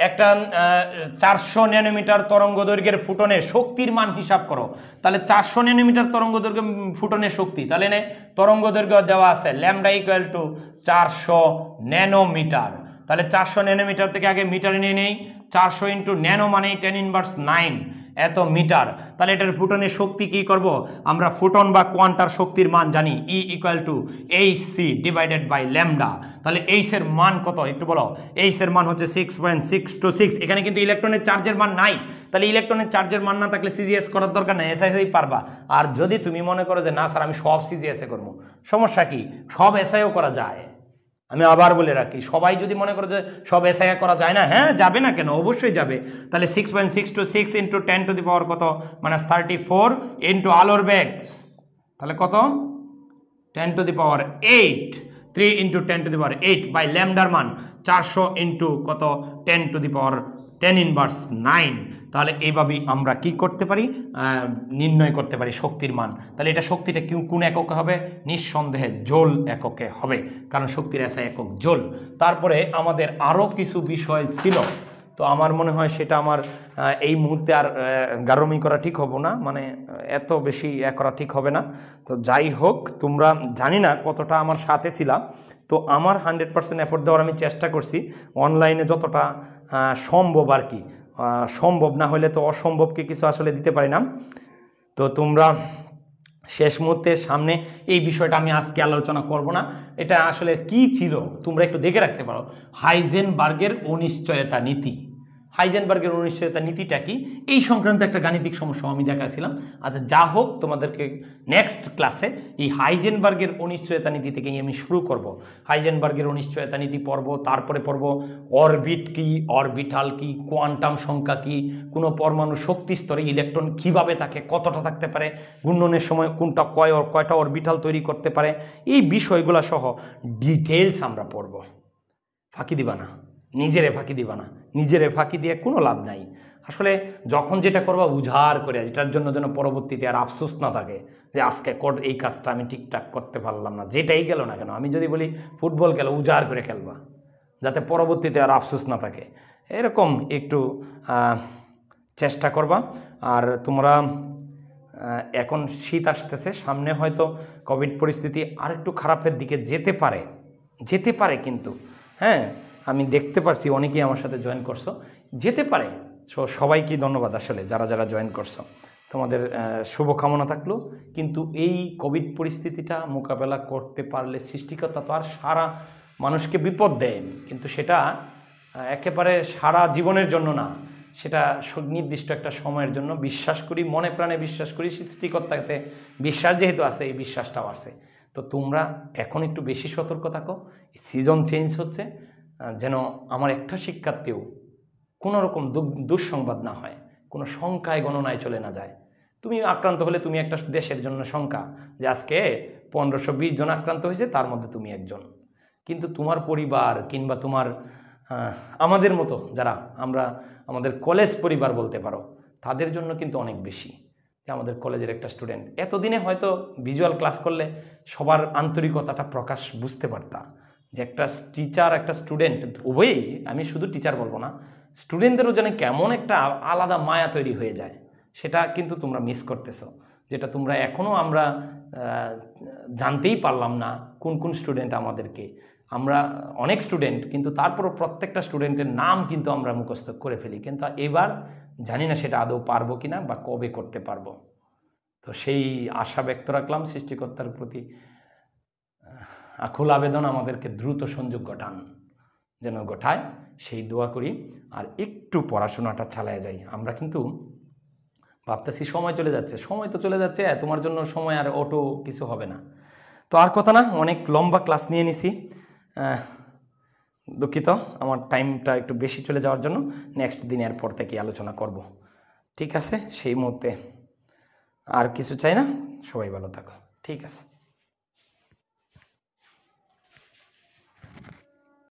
একটা 400 ন্যানোমিটার তরঙ্গ দৈর্ঘ্যের ফুটনের শক্তির মান হিসাব করো। তাহলে 400 ন্যানোমিটার তরঙ্গ দৈর্ঘ্য ফুটনের শক্তি, তাহলে তরঙ্গ দৈর্ঘ্য দেওয়া আছে ল্যামডা ইকুয়াল টু 400 ন্যানোমিটার। তাহলে 400 ন্যানোমিটার থেকে আগে মিটারে নিয়ে নেই, 400 ইন্টু ন্যানো মানে 10⁻9 এত মিটার। তাহলে এটার ফুটনের শক্তি কি করব আমরা, ফুটন বা কোয়ান্টার শক্তির মান জানি, E equal to hc divided by lambda. তাহলে h এর মান কত একটু বলো, h এর মান হচ্ছে 6.626। এখানে কিন্তু ইলেকট্রনের চার্জের মান নাই, তাহলে ইলেকট্রনের চার্জের মান না থাকলে সিজিএস করার দরকার নাই, এসআই পারবা। আর যদি তুমি মনে করো যে না স্যার আমি সব সিজিএস এ করবো, সমস্যা কি, সব এসআইও করা যায়, আমি আবার বলে রাখি, সবাই যদি মনে করে যে সব এসআই করা যায় না, হ্যাঁ যাবে না কেন, অবশ্যই যাবে। তাহলে 6.626 ইন্টু 10 টু দি পাওয়ার কত, মানে 34 ইন্টু আলোর বেগ, তাহলে কত 10 to the power 8, 3 into 10 to the power 8 by ল্যামডার মান 400 ইন্টু কত 10 টু দি পাওয়ার 10 ইনভার্স 9। তাহলে এইভাবেই আমরা কি করতে পারি, নির্ণয় করতে পারি শক্তির মান। তাহলে এটা শক্তিটা কোন এককে হবে, নিঃসন্দেহে জোল এককে হবে, কারণ শক্তির এসআই একক জোল। তারপরে আমাদের আরও কিছু বিষয় ছিল, তো আমার মনে হয় সেটা আমার এই মুহূর্তে আর গারমি করা ঠিক হবে না, মানে এত বেশি করা ঠিক হবে না। তো যাই হোক, তোমরা জানি না কতটা আমার সাথে ছিলাম, তো আমার 100% এফোর্ট দেওয়ার আমি চেষ্টা করছি অনলাইনে যতটা সম্ভব আর কি। সম্ভব না হলে তো অসম্ভবকে কিছু আসলে দিতে পারি না। তো তোমরা শেষ মুহূর্তের সামনে এই বিষয়টা আমি আজকে আলোচনা করব না, এটা আসলে কি ছিল তোমরা একটু দেখে রাখতে পারো। হাইজেনবার্গের অনিশ্চয়তা নীতি, হাইজেনবার্গের অনিশ্চয়তা নীতিটা কি, এই সংক্রান্ত একটা গাণিতিক সমস্যা আমি দেখাচ্ছিলাম। আচ্ছা যা হোক, তোমাদেরকে নেক্সট ক্লাসে এই হাইজেনবার্গের অনিশ্চয়তা নীতি থেকেই আমি শুরু করব। হাইজেনবার্গের অনিশ্চয়তা নীতি পড়ব, তারপরে পড়ব অরবিট কি, অরবিটাল কি, কোয়ান্টাম সংখ্যা কি, কোনো পরমাণু শক্তি স্তরে ইলেকট্রন কিভাবে থাকে, কতটা থাকতে পারে, ঘূর্ণনের সময় কোনটা কয়টা অরবিটাল তৈরি করতে পারে, এই বিষয়গুলো সহ ডিটেলস আমরা পড়ব। ফাঁকি দিবা না, নিজেরে ফাঁকি দিবা না, নিজেরে ফাঁকি দিয়ে কোনো লাভ নাই। আসলে যখন যেটা করবা উজাড় করে, যেটার জন্য যেন পরবর্তীতে আর আফসোস না থাকে যে আজকে এই কাজটা আমি ঠিকঠাক করতে পারলাম না, যেটাই গেল না কেন। আমি যদি বলি ফুটবল খেলো, উজাড় করে খেলবা, যাতে পরবর্তীতে আর আফসোস না থাকে, এরকম একটু চেষ্টা করবা। আর তোমরা এখন শীত আসতেছে সামনে, হয়তো কোভিড পরিস্থিতি আরেকটু খারাপের দিকে যেতে পারে কিন্তু, হ্যাঁ আমি দেখতে পারছি অনেকেই আমার সাথে জয়েন করছো, যেতে পারে। সবাইকে ধন্যবাদ আসলে যারা যারা জয়েন করছো, তোমাদের শুভকামনা থাকলো। কিন্তু এই কোভিড পরিস্থিতিটা মোকাবেলা করতে পারলে, সৃষ্টিকর্তা তো আর সারা মানুষকে বিপদ দেয়, কিন্তু সেটা একেবারে সারা জীবনের জন্য না, সেটা নির্দিষ্ট একটা সময়ের জন্য। বিশ্বাস করি, মনে প্রাণে বিশ্বাস করি, সৃষ্টিকর্তাতে বিশ্বাস যেহেতু আছে, এই বিশ্বাসটাও আছে। তো তোমরা এখন একটু বেশি সতর্ক থাকো, সিজন চেঞ্জ হচ্ছে, যেন আমার একটা শিক্ষার্থীও কোনো রকম দুঃসংবাদ না হয়, কোনো সংখ্যায় গণনায় চলে না যায়। তুমি আক্রান্ত হলে তুমি একটা দেশের জন্য সংখ্যা, যে আজকে 1520 জন আক্রান্ত হয়েছে, তার মধ্যে তুমি একজন, কিন্তু তোমার পরিবার কিংবা তোমার আমাদের মতো যারা আমরা আমাদের কলেজ পরিবার বলতে পারো, তাদের জন্য কিন্তু অনেক বেশি। যে আমাদের কলেজের একটা স্টুডেন্ট, এতদিনে হয়তো ভিজুয়াল ক্লাস করলে সবার আন্তরিকতাটা প্রকাশ বুঝতে পারতা, যে একটা টিচার একটা স্টুডেন্ট উভয়ই, আমি শুধু টিচার বলবো না, স্টুডেন্টদেরও যেন কেমন একটা আলাদা মায়া তৈরি হয়ে যায়, সেটা কিন্তু তোমরা মিস করতেছো, যেটা তোমরা এখনও আমরা জানতেই পারলাম না কোন কোন স্টুডেন্ট আমাদেরকে। আমরা অনেক স্টুডেন্ট, কিন্তু তারপরও প্রত্যেকটা স্টুডেন্টের নাম কিন্তু আমরা মুখস্থ করে ফেলি, কিন্তু এবার জানি না সেটা আদৌ পারবো কিনা বা কবে করতে পারবো। তো সেই আশা ব্যক্ত রাখলাম সৃষ্টিকর্তার প্রতি, আকুল আবেদন আমাদেরকে দ্রুত সংযোগ যেন ঘটায়, সেই দোয়া করি। আর একটু পড়াশোনাটা চালায় যাই। আমরা কিন্তু ভাবতেছি সময় চলে যাচ্ছে, সময় তো চলে যাচ্ছে, তোমার জন্য সময় আর অটো কিছু হবে না। তো আর কথা না, অনেক লম্বা ক্লাস নিয়ে নিছি, দুঃখিত আমার টাইমটা একটু বেশি চলে যাওয়ার জন্য। নেক্সট দিনের পর থেকে আলোচনা করব, ঠিক আছে? সেই মুহূর্তে আর কিছু চাই না, সবাই ভালো থাকো, ঠিক আছে।